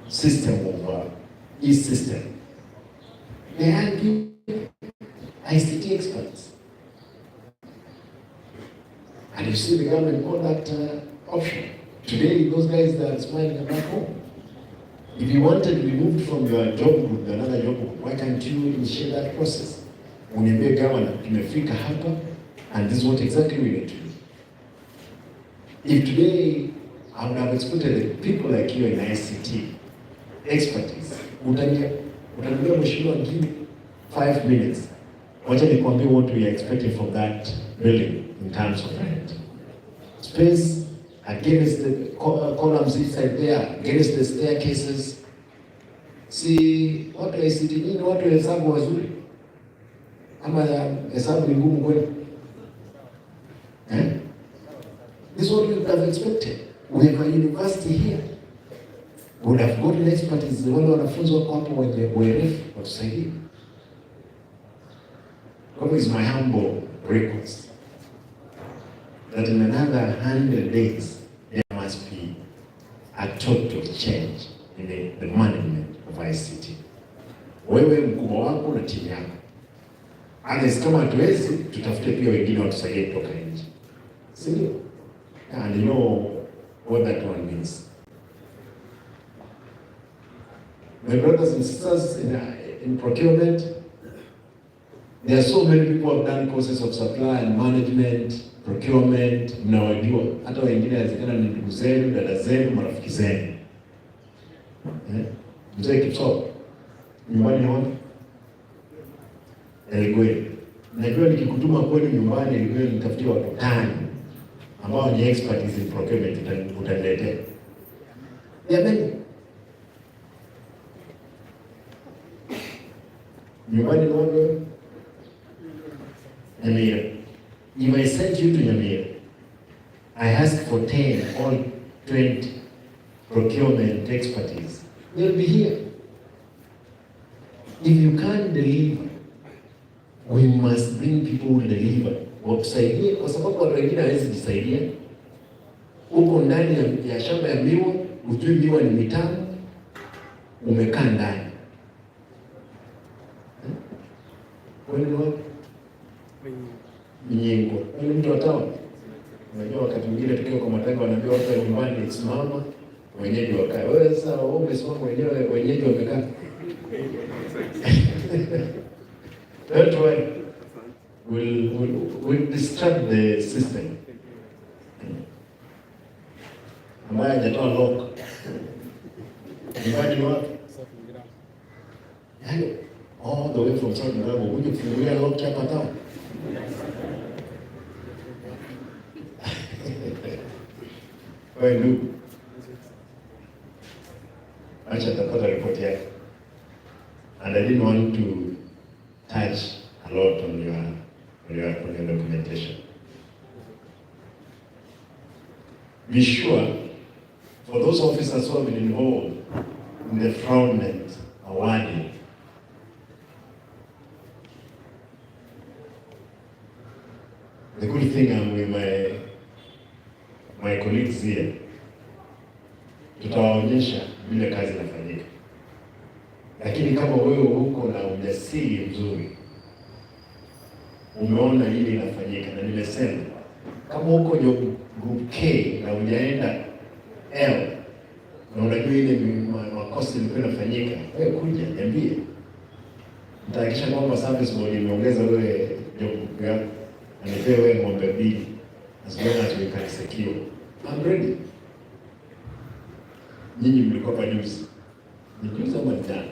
system of e-system, they had ICT experts. And you see the government got that option. Today, those guys that are smiling back home. If you wanted to be moved from your job group to another job group, why can't you initiate that process? Uniambie governor, tumefika hapa, and this is what exactly we need to do. If today, I would have expected people like you in ICT expertise, utaniambia mheshimiwa, give 5 minutes. Wacha nikwambie what we are expecting from that building in terms of rent. Space against the columns inside there, against the staircases. See, watu wa ICT nini, watu hesabu wazuri? Ama hesabu ni ngumu kweli? This is what we would have expected. We have a university here. We would have gotten expertise, wale wanafunzi wako hapo wenye uerefu watusaidie. What is my humble request? That in another 100 days, there must be a total change in the management of ICT. Wewe mkubwa wako na timu yako. Unless kama hatuwezi, tutafute pia wengine watusaidie kutoka nje. Si ndio? And you know what that one means. My brothers and sisters in procurement, there are so many people who have done courses of supply and management, procurement, mnawajua. Hata wengine inawezekana ni ndugu zenu, dada zenu, marafiki zenu. Mzee Kipsoo, nyumbani wapi? Elgwe. Najua nikikutuma kwenu nyumbani Elgwe nitafutie watu 5 ambao ni expertise in procurement utaniletea. Jamani. Nyumbani wapi? Nyamira. If I send you to Nyamira, I ask for 10 or 20 procurement expertise. They'll be here. If you can't deliver, we must bring people who deliver. Wakusaidie, kwa sababu watu wengine hawezi jisaidia. Uko ndani ya shamba ya miwa, ujui miwa ni mitamu, umekaa ndani. Kwani wapi? Mnyingo. Kwani mtu atawa? Unajua wakati mwingine tukiwa kwa matanga wanaambia watu wa nyumbani simama, wenyeji wakae. Wewe sasa wewe umesimama wenyewe, wenyeji wamekaa. Don't worry. We'll disturb the system. Ambaye hajatoa lock. Nyumbani ni wapi? Yaani all the way from South Africa, uje kufungulia lock hapa tao. Wewe ndugu. Acha tapata report yake. And I didn't want to touch a lot on your documentation. Be sure, for those officers who have been involved in the fraudulent awarding, the good thing I'm with my colleagues here, tutawaonyesha vile kazi inafanyika. Lakini kama wewe huko na ujasiri mzuri, umeona hili inafanyika, na nimesema kama huko group K na hujaenda L na unajua ile makosa ilikuwa inafanyika, wewe kuja niambie. Nitahakikisha kwamba service board imeongeza wewe job yako na nipewe wewe ng'ombe 2 as long as we can secure. I'm ready. Nyinyi mlikuwa hapa juzi. Ni juzi ama jana?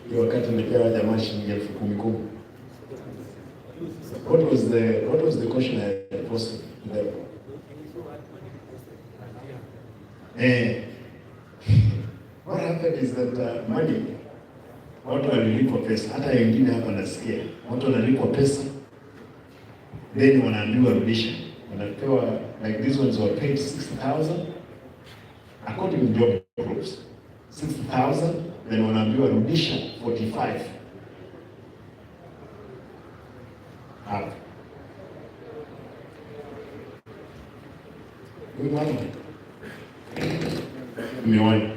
Hiyo wakati nilipewa jamaa shilingi 10,000. What was the question I posted to them? What happened is that money, watu walilipwa pesa, hata wengine hapa nasikia, watu wanalipwa pesa, then wanaambiwa rudisha. Wanapewa, like these ones were paid 60,000, according to job groups, 60,000, then wanaambiwa rudisha 45. Hapa. Huyu mwana. Miwani.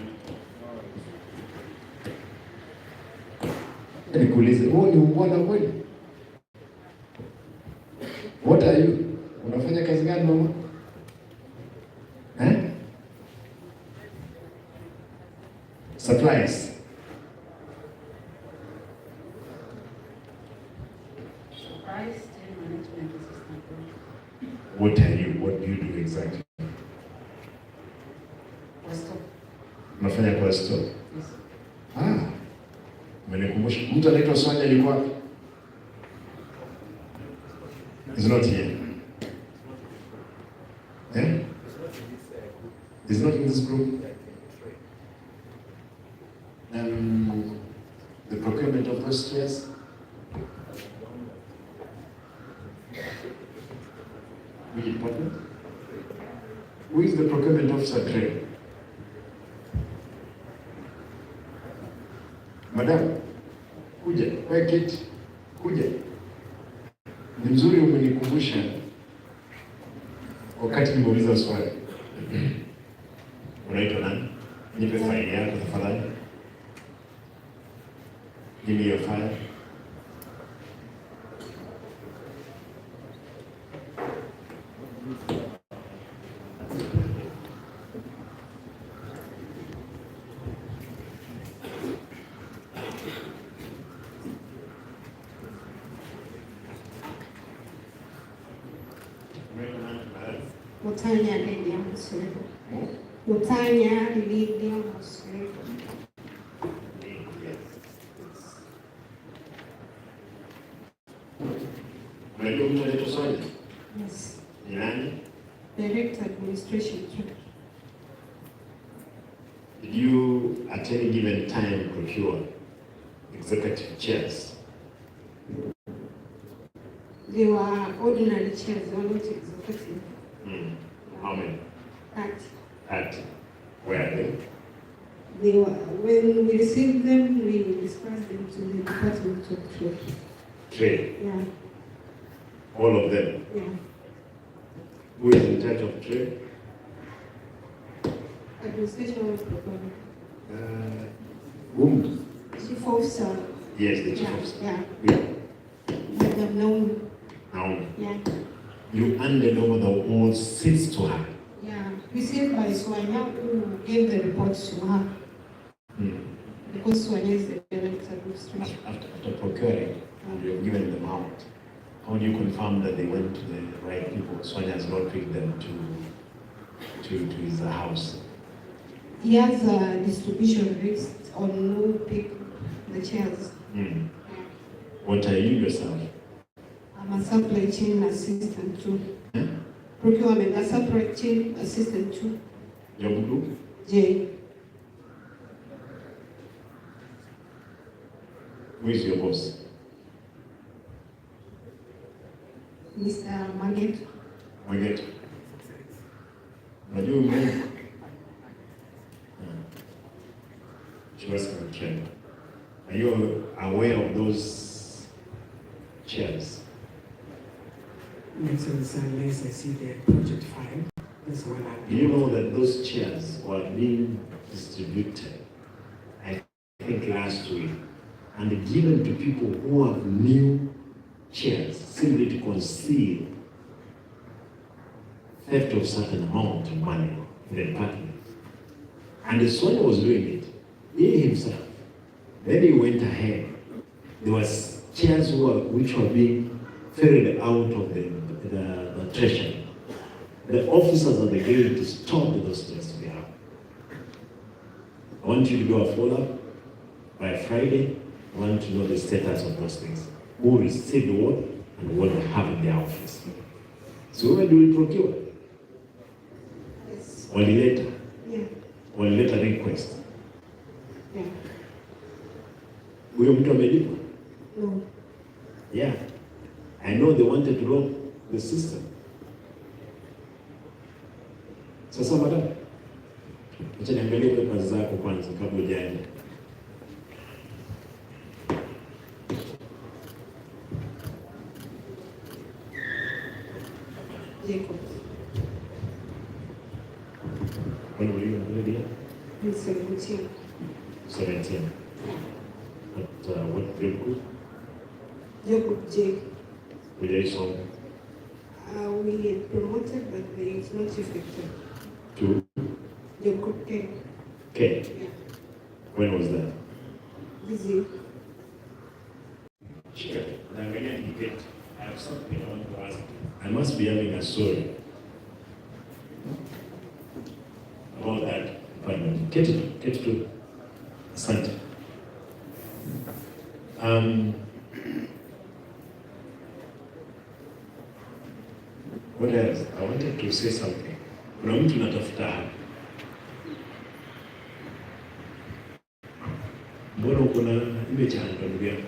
Nikuulize, wewe ni mbona kweli? What are you? Unafanya kazi gani mama? Supplies. What are you? What do you do exactly? Unafanya kwa store? Yes. Umenikumbusha. Mtu anaitwa Sonia yuko wapi? He's not here. Yeah? He's not in this group. The procurement of those chairs. Which department? Who is the procurement officer trained? Madam, kuja, wewe keti, kuja. Ni mzuri umenikumbusha wakati nimeuliza swali. Unaitwa nani? Nipe faili yako tafadhali. Give me your file. Utanya Lydia Musweko. Utanya Lydia Musweko. Unajua mtu anaitwa Sonia? Yes. Ni nani? Direct Administration. Did you at any given time procure executive chairs? They were ordinary chairs, they were not executive. How many? 30. Where are they? They were, when we received them, we dispersed them to the Department of Trade. Trade? Yeah. All of them? Yeah. Who is in charge of trade? Administration of Republic. Whom? Chief Officer. Yes, the chief Yeah, officer. yeah. Madam Naomi. Naomi. Yeah. You handed over the whole seats to her. Yeah. Received by Swanya, who gave the report to her. Because Swanya is the direct administration. After procuring, you have given them out. How do you confirm that they went to the right people? Sonia has not picked them to his house. He has a distribution list on who pick the chairs. What are you yourself? I'm a supply chain assistant too. Procurement, a supply chain assistant too. Job group? J. Who is your boss? Mr. Maget. Maget. Unajua Mungu? She was in trend. Are you aware of those chairs? Excellency, unless I see the project file, that's what I Do you know that those chairs were being distributed, I think last week, and given to people who have new chairs simply to conceal theft of certain amount of money in the department? And Sonia was doing it, he himself. Then he went ahead. There was chairs which were being ferried out of the treasury. The officers at the gate stopped those chairs to be out. I want you to do a follow-up by Friday. I want to know the status of those things. Who received what and what they have in their office. So where do we procure? Yes. Walileta? Yeah. Walileta request? Yeah. Huyo mtu amelipwa? No. Yeah. I know they wanted to lock the system. Sasa madam, acha niangalie papers zako kwanza kabla hujaenda. Jacob. When were you in India? In 17. 17. At what grade group? Jacob J. With a song? We had promoted, but it's not effective. To? Jacob K. K? Yeah. When was that? Gusii. Sure. I have something I want to ask. I must be having a story about that. But get to Asante. What else? I wanted to say something. Kuna mtu natafuta hapa. Mbona uko na ile chanjo ndugu yangu?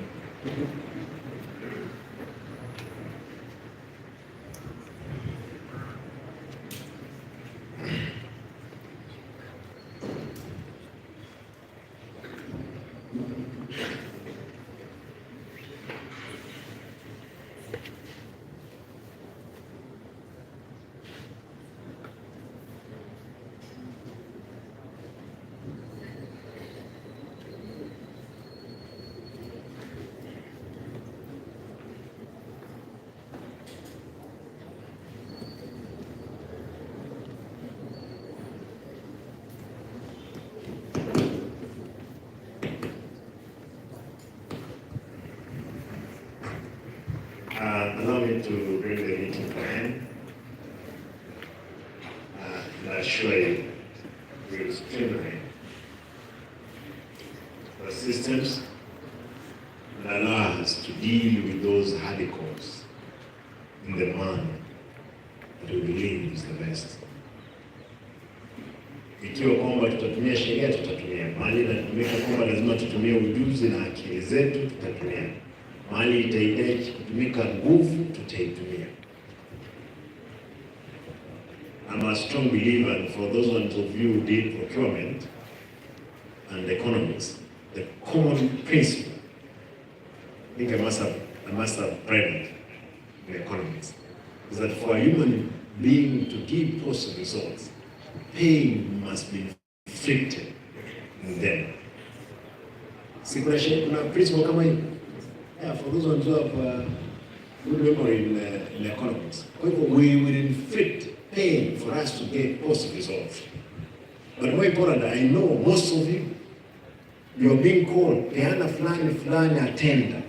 assure you, we will streamline the systems and allow us to deal with those hurdles in the manner that we believe is the best. Ikiwa kwamba tutatumia sheria, tutatumia. Mahali inatumika kwamba lazima tutumie ujuzi na akili zetu, tutatumia. Mahali itahitaji kutumika nguvu, tutaitumia. I'm a strong believer, and for those ones of you who did procurement and economics, the common principle, I think I must have read it in economics, is that for a human being to give positive results, pain must be inflicted in them. See, kuna principle kama hii. Yeah, for those ones who have good memory in economics. We will inflict pain for us to get positive results. But more important, I know most of you are being called, peana fulani a tender,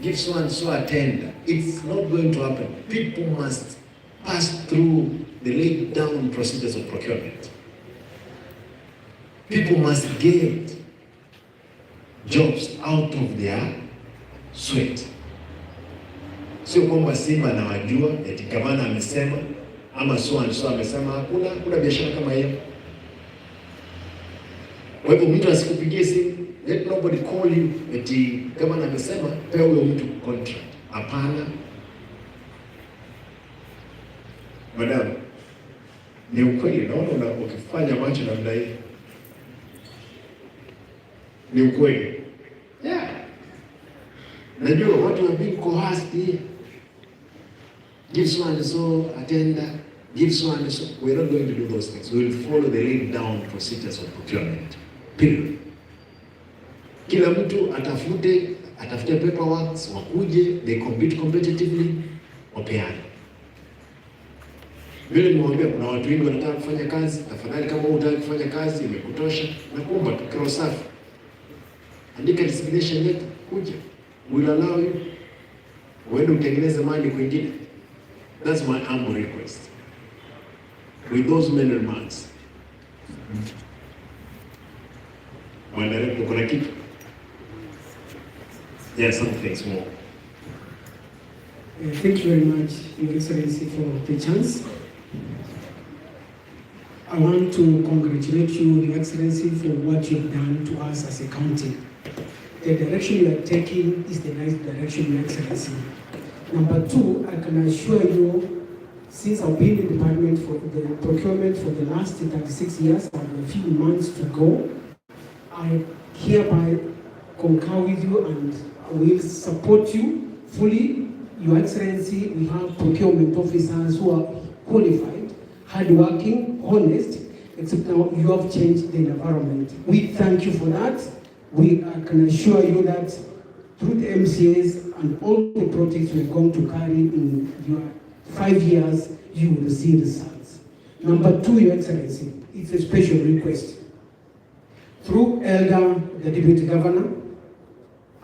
give so and so a tender. It's not going to happen. People must pass through the laid down procedures of procurement. People must get jobs out of their sweat. Sio kwamba Simba anawajua eti gavana amesema ama so and so amesema. Hakuna biashara kama hiyo. Kwa hivyo mtu asikupigie simu, let nobody call you eti gavana amesema pea huyo mtu contract. Hapana. Madam, ni ukweli, naona ukifanya macho namna hii. Ni ukweli. Yeah. Najua watu wa being coerced here. Give so and so a tender, give so and so. We're not going to do those things. We will follow the laid down procedures of procurement. Period. Kila mtu atafute paperwork, wakuje, they compete competitively, wapeane. Vile nimwambia kuna watu wengi wanataka kufanya kazi, tafadhali kama unataka kufanya kazi imekutosha, nakuomba tu kero safi. Andika resignation letter, kuja. We'll allow you. Uende utengeneze mali kwingine. That's my humble request. With those many remarks. Mwandarepo kuna kitu? Yeah, some things more. Thank you very much, Your Excellency, for the chance. I want to congratulate you, Your Excellency, for what you've done to us as a county. The direction you are taking is the right direction, Your Excellency. Number two, I can assure you, since I've been in the department for the procurement for the last 36 years, I have a few months to go, I hereby concur with you and will support you fully. Your Excellency, we have procurement officers who are qualified, hardworking, honest, except now you have changed the environment. We thank you for that. I can assure you that through the MCAs and all the projects we're going to carry in your 5 years, you will see results. Number two, Your Excellency, it's a special request. Through Elder, the Deputy Governor,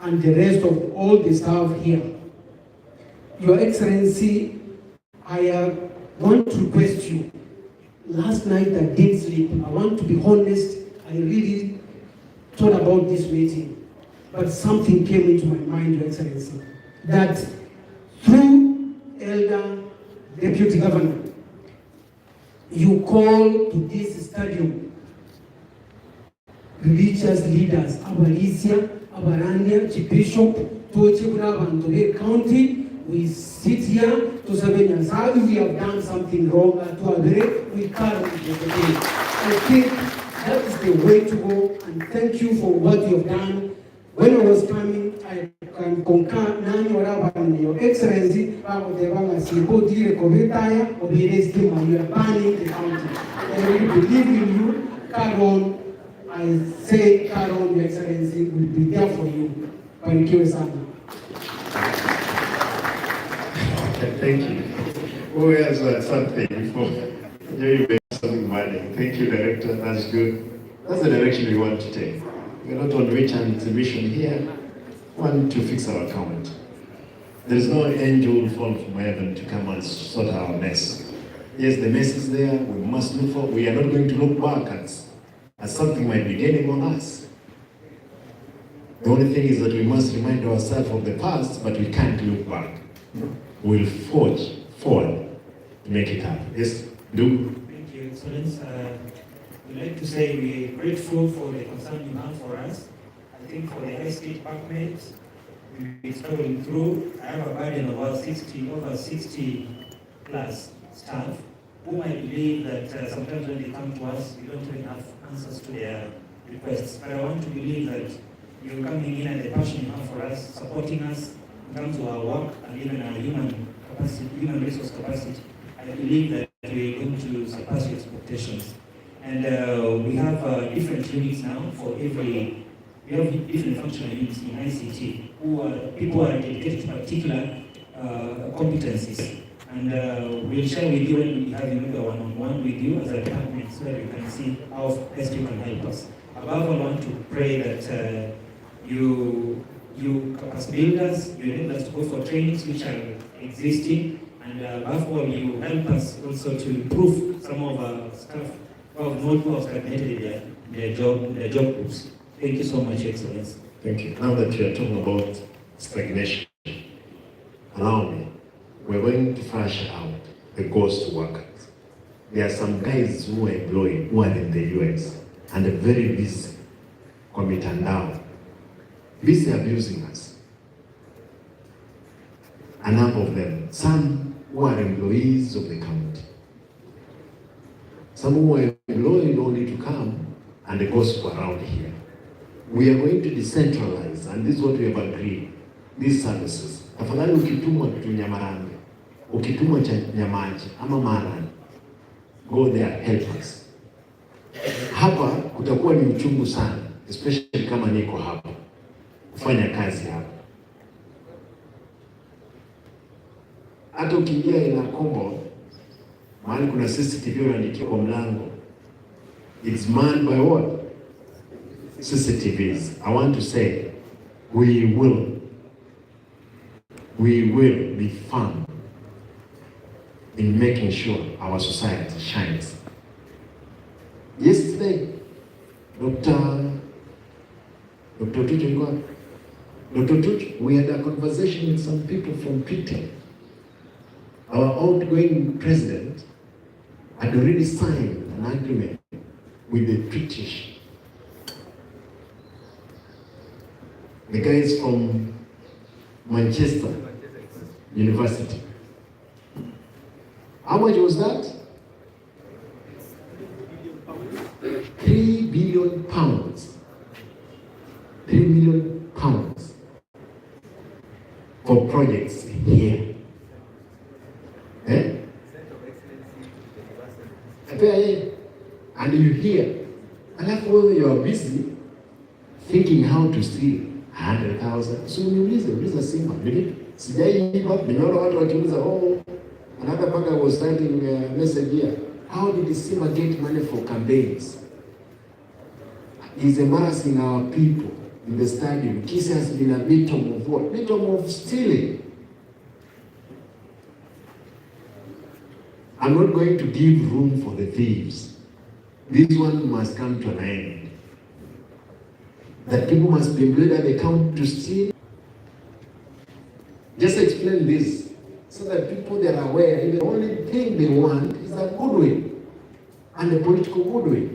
and the rest of all the staff here, Your Excellency, I want to request you. Last night I didn't sleep. I want to be honest, I really thought about this meeting, but something came into my mind, Your Excellency, that through Elder, Deputy Governor, you call to this stadium religious leaders, Abarisia, Abarandia, Bishop, Tochibra, and Today County. We sit here to say, if we have done something wrong, we carry it. I think that is the way to go, and thank you for what you have done. When I was coming, I can concur, Your Excellency, you are banning the county. I really believe in you, Caron. I say, Caron, Your Excellency, will be there for you. Thank you, Sana. Thank you. Who has something before? You make something money. Thank you, Director. That's good. That's the direction we want to take. We're not on rich and exhibition here. We want to fix our account. There is no angel fall from heaven to come and sort our mess. Yes, the mess is there. We must look for. We are not going to look back as something might be gaining on us. The only thing is that we must remind ourselves of the past, but we can't look back. We'll forge forward to make it happen. Yes, do. Thank you, Excellence. We'd like to say we're grateful for the concern you have for us. I think for the estate department, we've been struggling through. I have a burden of over 60 plus staff whom I believe that sometimes when they come to us, we don't have enough answers to their requests. But I want to believe that you're coming in and the passion you have for us, supporting us in terms of our work and even our human capacity, human resource capacity. I believe that we're going to surpass your expectations. And we have different units now for every, we have different functional units in ICT who are people who are dedicated to particular competencies. And we'll share with you when we have maybe a one-on-one with you as a department so that you can see how best you can help us. Above all, I want to pray that you as builders, you enable us to go for trainings which are existing, and above all, you help us also to improve some of our staff who have not stagnated their job groups. Thank you so much, Excellency. Thank you. Now that you are talking about stagnation, allow me. We're going to flash out the ghost workers. There are some guys who are employed, who are in the US, and are very busy, down, busy abusing us. A number of them, some who are employees of the county, some who are employed only to come and the gossip around here. We are going to decentralize, and this is what we have agreed, these services. Afadhali ukitumwa kitu Nyamarambe, ukitumwa cha Nyamaji ama Marani, go there, help us. Hapa kutakuwa ni uchungu sana, especially kama niko hapa kufanya kazi hapa. Hata ukiingia ina kombo, mahali kuna CCTV unaandikia kwa mlango, it's manned by what? CCTVs. I want to say, we will be firm in making sure our society shines. Yesterday, Dr. Tutu, we had a conversation with some people from PT. Our outgoing president had already signed an agreement with the British. The guys from Manchester University. How much was that? 3 billion pounds. 3 million pounds for projects here. And you hear, alafu wewe you are busy thinking how to steal 100,000. So uliza Simba, sijaiba, nimeona watu wakiuliza, another banker was sending a message here. How did Simba get money for campaigns? It's embarrassing our people in the stadium. Gusii has been a victim of what? Victim of stealing. I'm not going to give room for the thieves. This one must come to an end. That people must be employed at the count to steal. Just explain this so that people that are aware, the only thing they want is a goodwill and a political goodwill.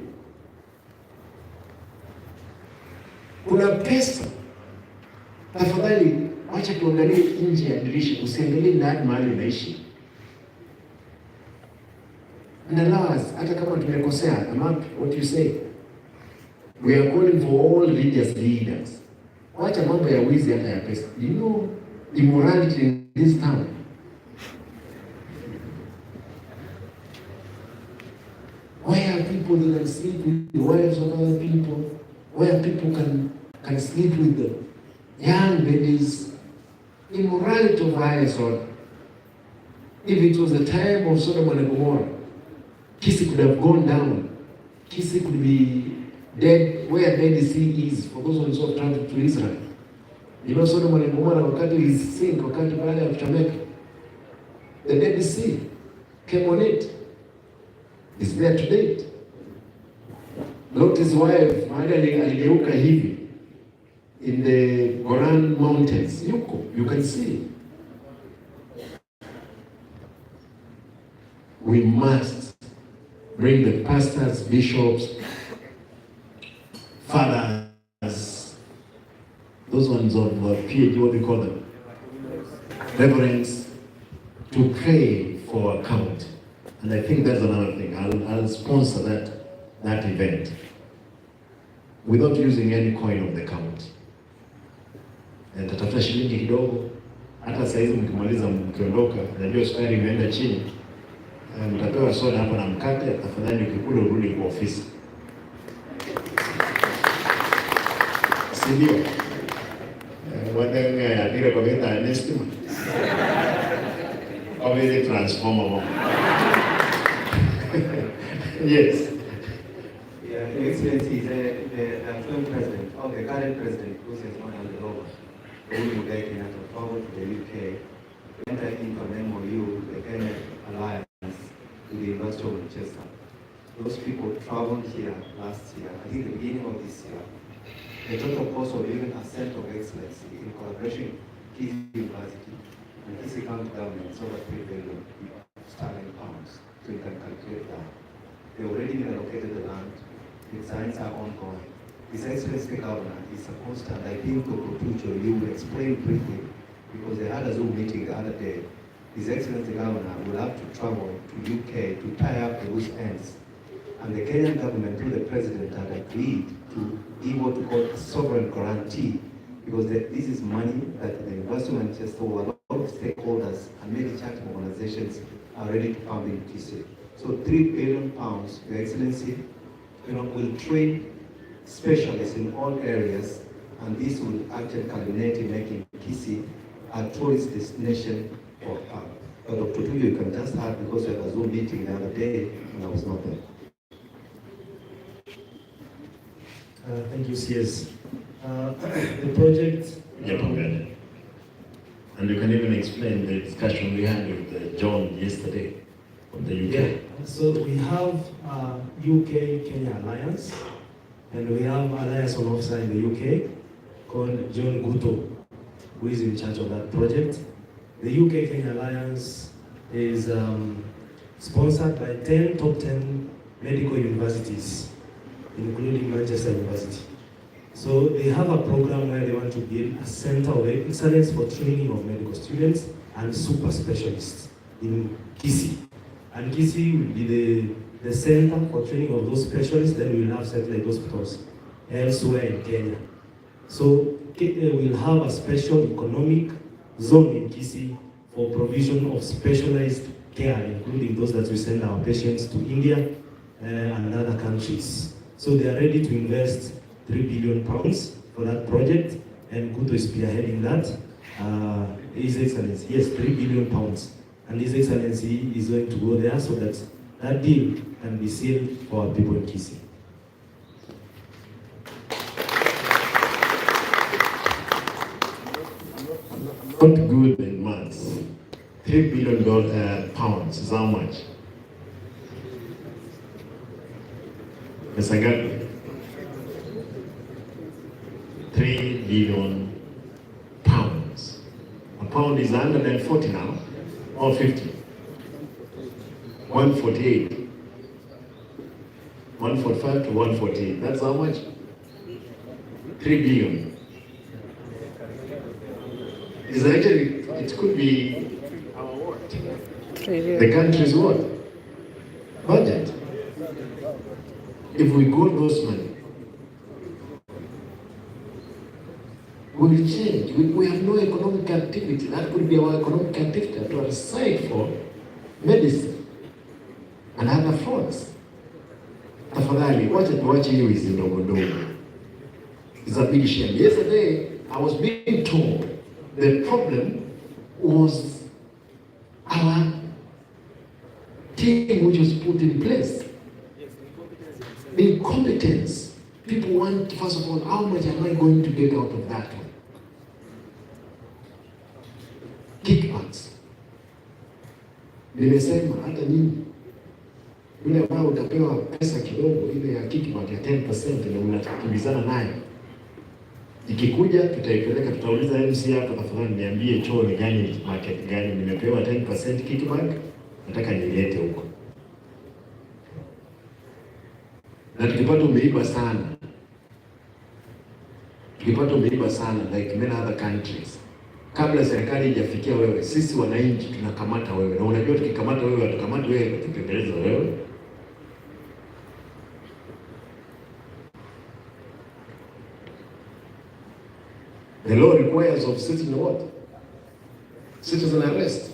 Kuna pesa. Tafadhali acha tuangalie nje ya dirisha, usiangalie ndani mahali unaishi. And allow us, hata kama tumekosea, what you say. We are calling for all religious leaders. Wacha mambo ya wizi hata ya pesa. You know immorality in this town. Where people that can sleep with the wives of other people, where people can sleep with the young ladies. Immorality of highest order. If it was the time of Sodom and Gomorrah, Gusii could have gone down. Gusii could be dead where Dead Sea is, for those ones who have traveled to Israel. You know Sodom and Gomorrah, wakati is sink, wakati baada ya kuchomeka, the Dead Sea came on it. is there to date. Lot's wife, mahali aligeuka hivi, in the Golan Mountains, you can see. We must bring the pastors, bishops, fathers, those ones of PhD, what do you call them? Reverends, to pray for account. And I think that's another thing. I'll sponsor that event without using any coin of the count. And tatafuta shilingi kidogo, hata saa hizi mkimaliza mkiondoka, najua sukari imeenda chini, mtapewa soda hapa na mkate, tafadhali ukikula urudi kwa ofisi. Si ndio? Wadanga adira kwa vita anestima. Obviously transformable. Yes. Yeah, Your Excellency, the current president, or the current president, Gusii is not on the lower. Who will get in to forward to the UK, enter into an MOU, the Kenya Alliance, to the University of Manchester. Those people traveled here last year, I think the beginning of this year. The total cost of living a center of excellence in collaboration with Gusii University and Gusii County government is over 3 billion sterling pounds. So you can calculate that. They already been allocated the land, the designs are ongoing. His Excellency Governor is supposed to, and I think Dr. Tucho, you will explain briefly, because they had a Zoom meeting the other day. His Excellency Governor will have to travel to UK to tie up the loose ends. And the Kenyan government, through the president, had agreed to give what we call a sovereign guarantee, because this is money that the University of Manchester, or a lot of stakeholders and many charitable organizations are ready to fund in Gusii. So £3 billion, Your Excellency, will train specialists in all areas, and this will actually culminate in making Gusii a tourist destination for her. But Dr. Tuyo, you can just add, because we had a Zoom meeting the other day and I was not there. Thank you, CS. The project... And you can even explain the discussion we had with John yesterday from the UK. Yeah, so we have UK-Kenya Alliance, and we have Alliance on officer in the UK called John Guto, who is in charge of that project. The UK-Kenya Alliance is sponsored by 10 top 10 medical universities, including Manchester University. So they have a program where they want to build a center of excellence for training of medical students and super specialists in Gusii. And Gusii will be the center for training of those specialists. Then we will have satellite hospitals elsewhere in Kenya. So we'll have a special economic zone in Gusii for provision of specialized care, including those that we send our patients to India and other countries. So they are ready to invest £3 billion for that project, and Guto is spearheading that. His Excellency, yes, £3 billion. And His Excellency is going to go there so that that deal can be sealed for our people in Gusii. Not good in months. $3 billion pounds is how much? Yes, I got it. 3 billion pounds. A pound is 140 now, or 50. 148. 145 to 148. That's how much? 3 billion. Is actually, it could be our what? The country's what? Budget. If we got those money, we will change. We have no economic activity. That could be our economic activity to aside for medicine and other frauds. Tafadhali, wacha tuache hiyo hizi ndogo ndogo. It's a big shame. Yesterday, I was being told the problem was our team which was put in place. Incompetence. People want, first of all, how much am I going to get out of that one? Kickbacks. Nimesema hata nini. Yule ambao utapewa pesa kidogo ile ya kickback ya 10% na mnakimbizana naye. Ikikuja tutaipeleka, tutauliza MC hapa, tafadhali niambie choo ni gani, market gani nimepewa 10% kickback, nataka nilete huko. Na tukipata umeiba sana like many other countries, kabla serikali haijafikia wewe, sisi wananchi tunakamata wewe, na unajua tukikamata wewe hatukamati wewe kwa kupeleleza wewe. The law requires of citizen what? Citizen arrest.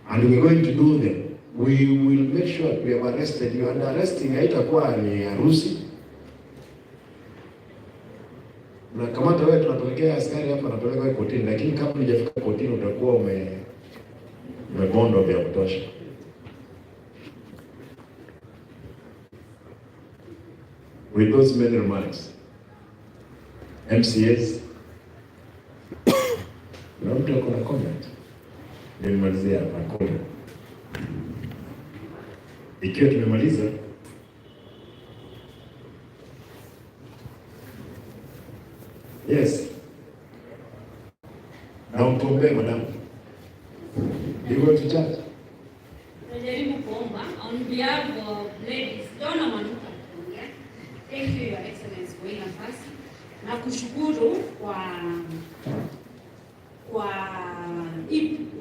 And we're going to do them. We will make sure we have arrested you, and arresting haitakuwa ni harusi. Unakamata wewe, tunapelekea askari hapa, napeleka wewe kotini, lakini kama hujafika kotini utakuwa umebondwa vya kutosha. With those many remarks, MCAs, na mtu ako na comment, nimemalizia hapa comment. Ikiwa tumemaliza, yes, na mtuombee madam. You go to church? Najaribu kuomba on behalf of ladies. Dona Manuka. Thank you, Your Excellency, kwa hii nafasi. Na kushukuru kwa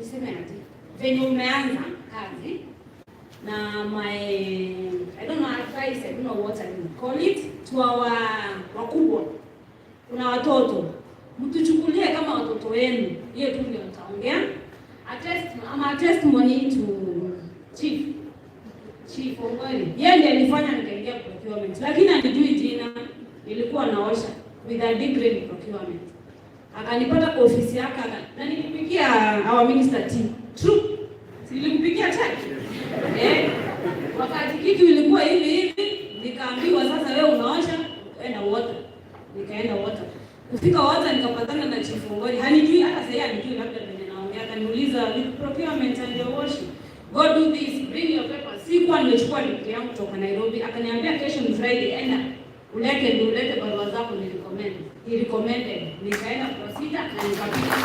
niseme ati venye umeanza kazi na I don't know advice, I don't know what I will call it, to our wakubwa. Kuna watoto, mtuchukulie kama watoto wenu. Hiyo tu ndio nitaongea. A testimony to Chief Ongoli. Yeye ndiye alifanya nikaingia procurement, lakini anijui jina, nilikuwa naosha with a degree in procurement. Akanipata kwa ofisi yake na nilipikia our minister team. True. Nilimpikia chaki. Wakati kitu ilikuwa hivi, nikaambiwa sasa wewe unaosha, enda water. Nikaenda water. Kufika water nikapatana na Chief Ongoli. Hanijui, hata sasa hanijui, labda ndio naongea. Akaniuliza with procurement and your washing, go do this, bring your papers. Sikuwa nimechukua degree yangu kutoka Nairobi. Akaniambia kesho ni Friday, enda ulete barua zako ni recommended. Nikaenda procedure na nikapita.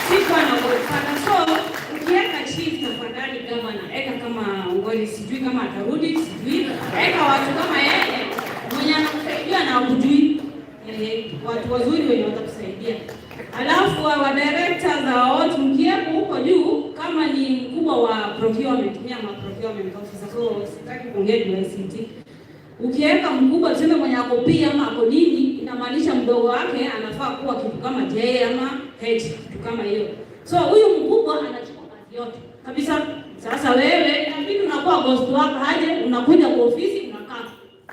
Sikuwa na kufuata. So ukiweka chief tafadhali governor, eka kama Ongoli, sijui kama atarudi, sijui. Eka watu kama yeye mwenye anakusaidia na kujui. Watu wazuri wenye watakusaidia. Alafu wa directors wa wote mkiwepo huko juu, kama ni mkubwa wa procurement, mimi ama procurement officer, so sitaki kuongea juu ya ICT. Ukiweka mkubwa tuseme mwenye ako P ama ako nini, inamaanisha mdogo wake anafaa kuwa kitu kama J ama H, kitu kama hiyo. So huyu mkubwa anachukua kazi yote kabisa. Sasa wewe inabidi unakuwa ghost wako, haje unakuja kwa ofisi, unakaa,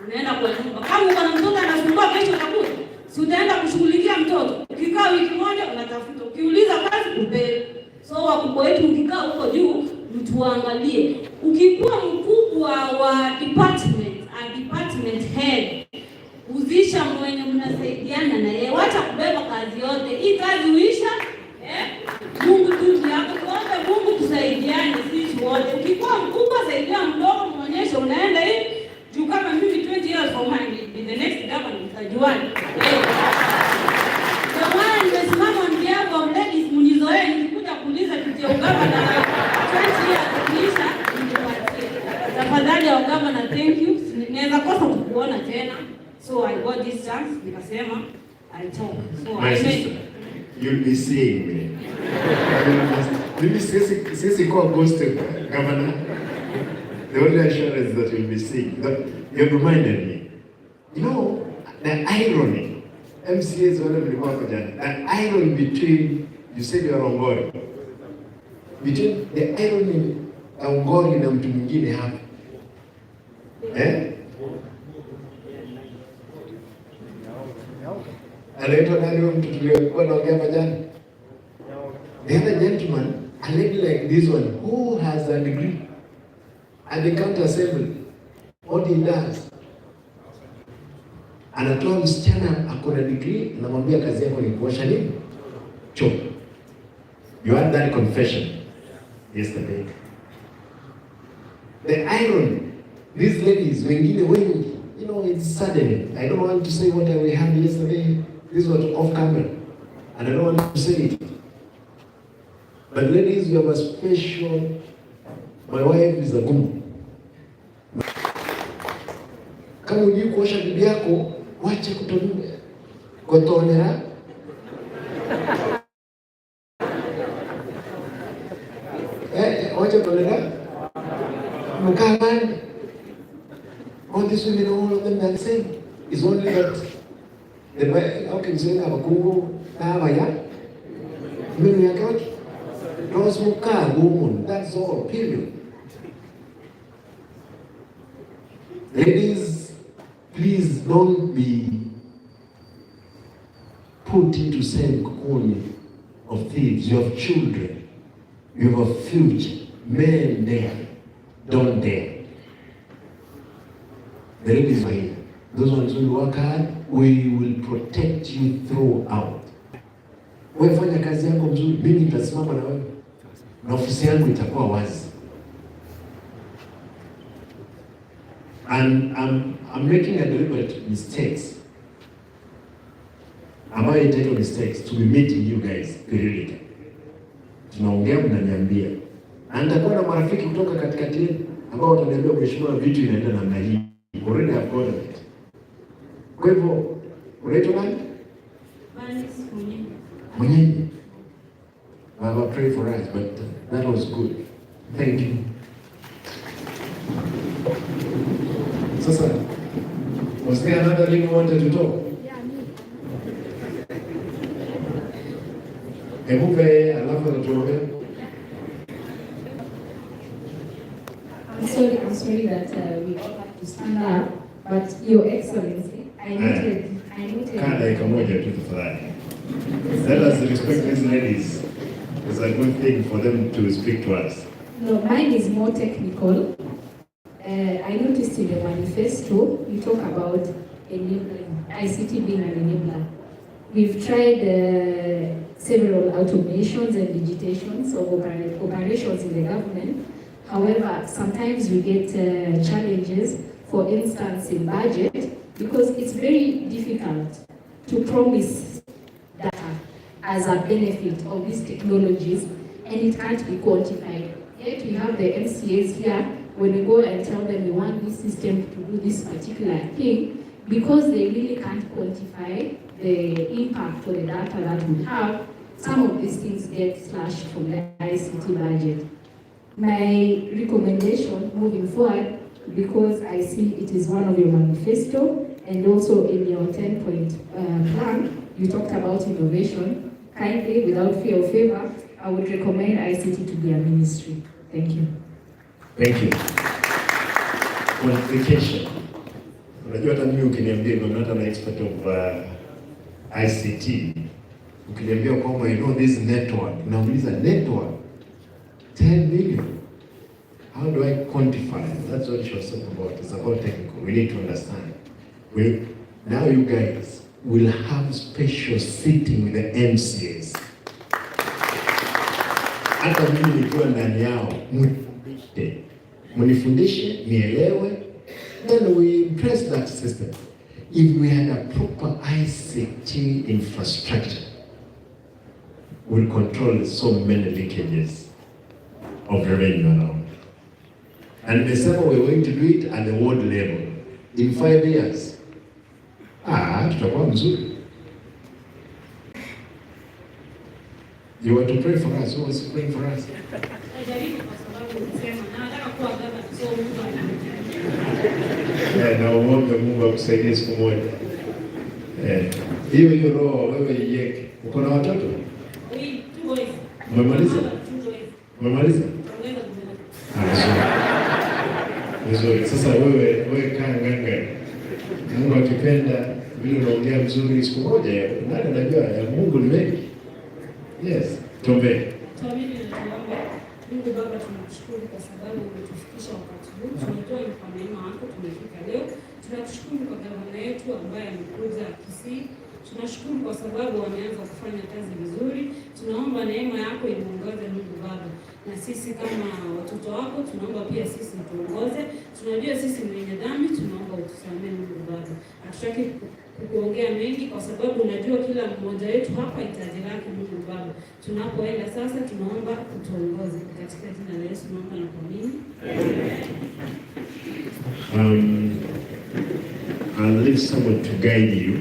unaenda kwa nyumba. Kama uko na mtoto anasumbua, kesho utakuja, si utaenda kushughulikia mtoto. Ukikaa wiki moja unatafuta, ukiuliza kazi upewe. So wakubwa wetu mkikaa huko juu, mtuangalie. Ukikuwa mkubwa wa department head, uzisha mwenye mnasaidiana na yeye, wacha kubeba kazi yote. Hii kazi uisha, Mungu tu ndiye akuombe, Mungu tusaidiane sisi wote. Ukikuwa mkubwa saidia mdogo, muonyeshe unaenda hivi. Juu kama mimi 20 years from now in the next government mtajuana. Kwa maana nimesimama on behalf of ladies, mnizoee nikikuja kuuliza kitu ya ugavana 20 years kuisha nipatie. Tafadhali ya ugavana, thank you. Naweza kosa kukuona tena. So I got this chance, nikasema I talk. So My sister, you'll be seeing me. Maybe since you call ghost governor, the only assurance that you'll be seeing. You've reminded me. You know, the irony, MCAs wale mlikuwa hapo jana. The irony between, you said you are Ongoli. Between the irony ya Ongoli na mtu mwingine hapa. Anaitwa nani huyo mtu tuliokuwa naongea hapa jana? The other gentleman, a lady like this one, who has a degree at the county assembly, what he does, anatoa msichana akona degree, anamwambia kazi yako ni kuosha nini? Choo. You had that confession yesterday. The irony, These ladies, wengine wengi, you know, it's sudden. I don't want to say what we had yesterday. This was off camera. And I don't want to say it. But ladies, you have a special, my wife is a gum. Kama hujui kuosha bibi yako, wacha kutonera. Wacha kutonera. Mukabani. All these women, all of them are the same. It's only that the way, how can you say, abakungu, ya? Mimi yake those who can woman, that's all, period. Ladies, please don't be put into same cocoon of thieves. You have children, you have a future. Men there, don't dare. The ladies are here. Those ones who work hard, we will protect you throughout. Wewe fanya kazi yako mzuri, mimi nitasimama na wewe. Na ofisi yangu itakuwa wazi. And I'm making a deliberate mistakes. Ambayo itaitwa mistakes to be meeting you guys periodically. Tunaongea mnaniambia. Na nitakuwa na marafiki kutoka katikati yenu ambao wataniambia mheshimiwa, vitu inaenda namna hii. Already have got it. Kwa hivyo, unaitwa nani? Mwenyeji. Baba, pray for us, but that was good. Thank you. Sasa, was there another thing you wanted to talk? Ebupe, alafu natuombe. I'm sorry that we all have to stand up, but Your Excellency, I noted. Kaa dakika moja tu tafadhali. Let us respect these ladies. It's a good thing for them to speak to us. No, mine is more technical. I noticed in the manifesto, you talk about enabling, ICT being an enabler. We've tried several automations and digitations of operations in the government. However, sometimes we get challenges, for instance, in budget, because it's very difficult to promise data as a benefit of these technologies, and it can't be quantified. Yet we have the MCAs here, when we go and tell them we want this system to do this particular thing, because they really can't quantify the impact for the data that we have, some of these things get slashed from the ICT budget. My recommendation moving forward, because I see it is one of your manifesto, and also in your 10-point plan, you talked about innovation. Kindly, without fear or favor, I would recommend ICT to be a ministry. Thank you. Thank you. Qualification. Unajua hata mimi ukiniambia I'm not an expert of ICT. Ukiniambia kwamba you know this network, nauliza network 10 million. How do I quantify? That's what she was talking about. It's about technical. We need to understand. Now you guys will have special sitting with the MCAs. Hata mimi nikiwa ndani yao, munifundishe, nielewe, then we impress that system. If we had a proper ICT infrastructure, we'll control so many leakages of revenue around. And the same we're going to do it at the world level. In 5 years, tutakuwa mzuri. You want to pray for us? Who was praying for us? Na uombe Mungu akusaidie siku moja. Hiyo roho wewe iweke. Uko na watoto? Umemaliza? Umemaliza? Vizuri. Sasa wewe kaa nganga. Mungu akipenda vile unaongea vizuri siku moja, nani anajua ya Mungu ni mengi. Yes, tuombe. Mungu Baba, tunakushukuru kwa sababu umetufikisha wakati huu. Tunajua ni kwa neema yako tumefika leo. Tunashukuru kwa gavana yetu ambaye amekuja Gusii. Tunashukuru kwa sababu wameanza kufanya kazi vizuri. Tunaomba neema yako imuongoze Mungu Baba, na sisi kama watoto wako tunaomba pia sisi tuongoze. Tunajua sisi ni wenye dhambi, tunaomba utusamehe Mungu Baba. Hatutaki kuongea mengi kwa sababu unajua kila mmoja wetu hapa hitaji lake Mungu Baba. Tunapoenda sasa, tunaomba utuongoze katika jina la Yesu, naomba na kuamini. I'll leave someone to guide you.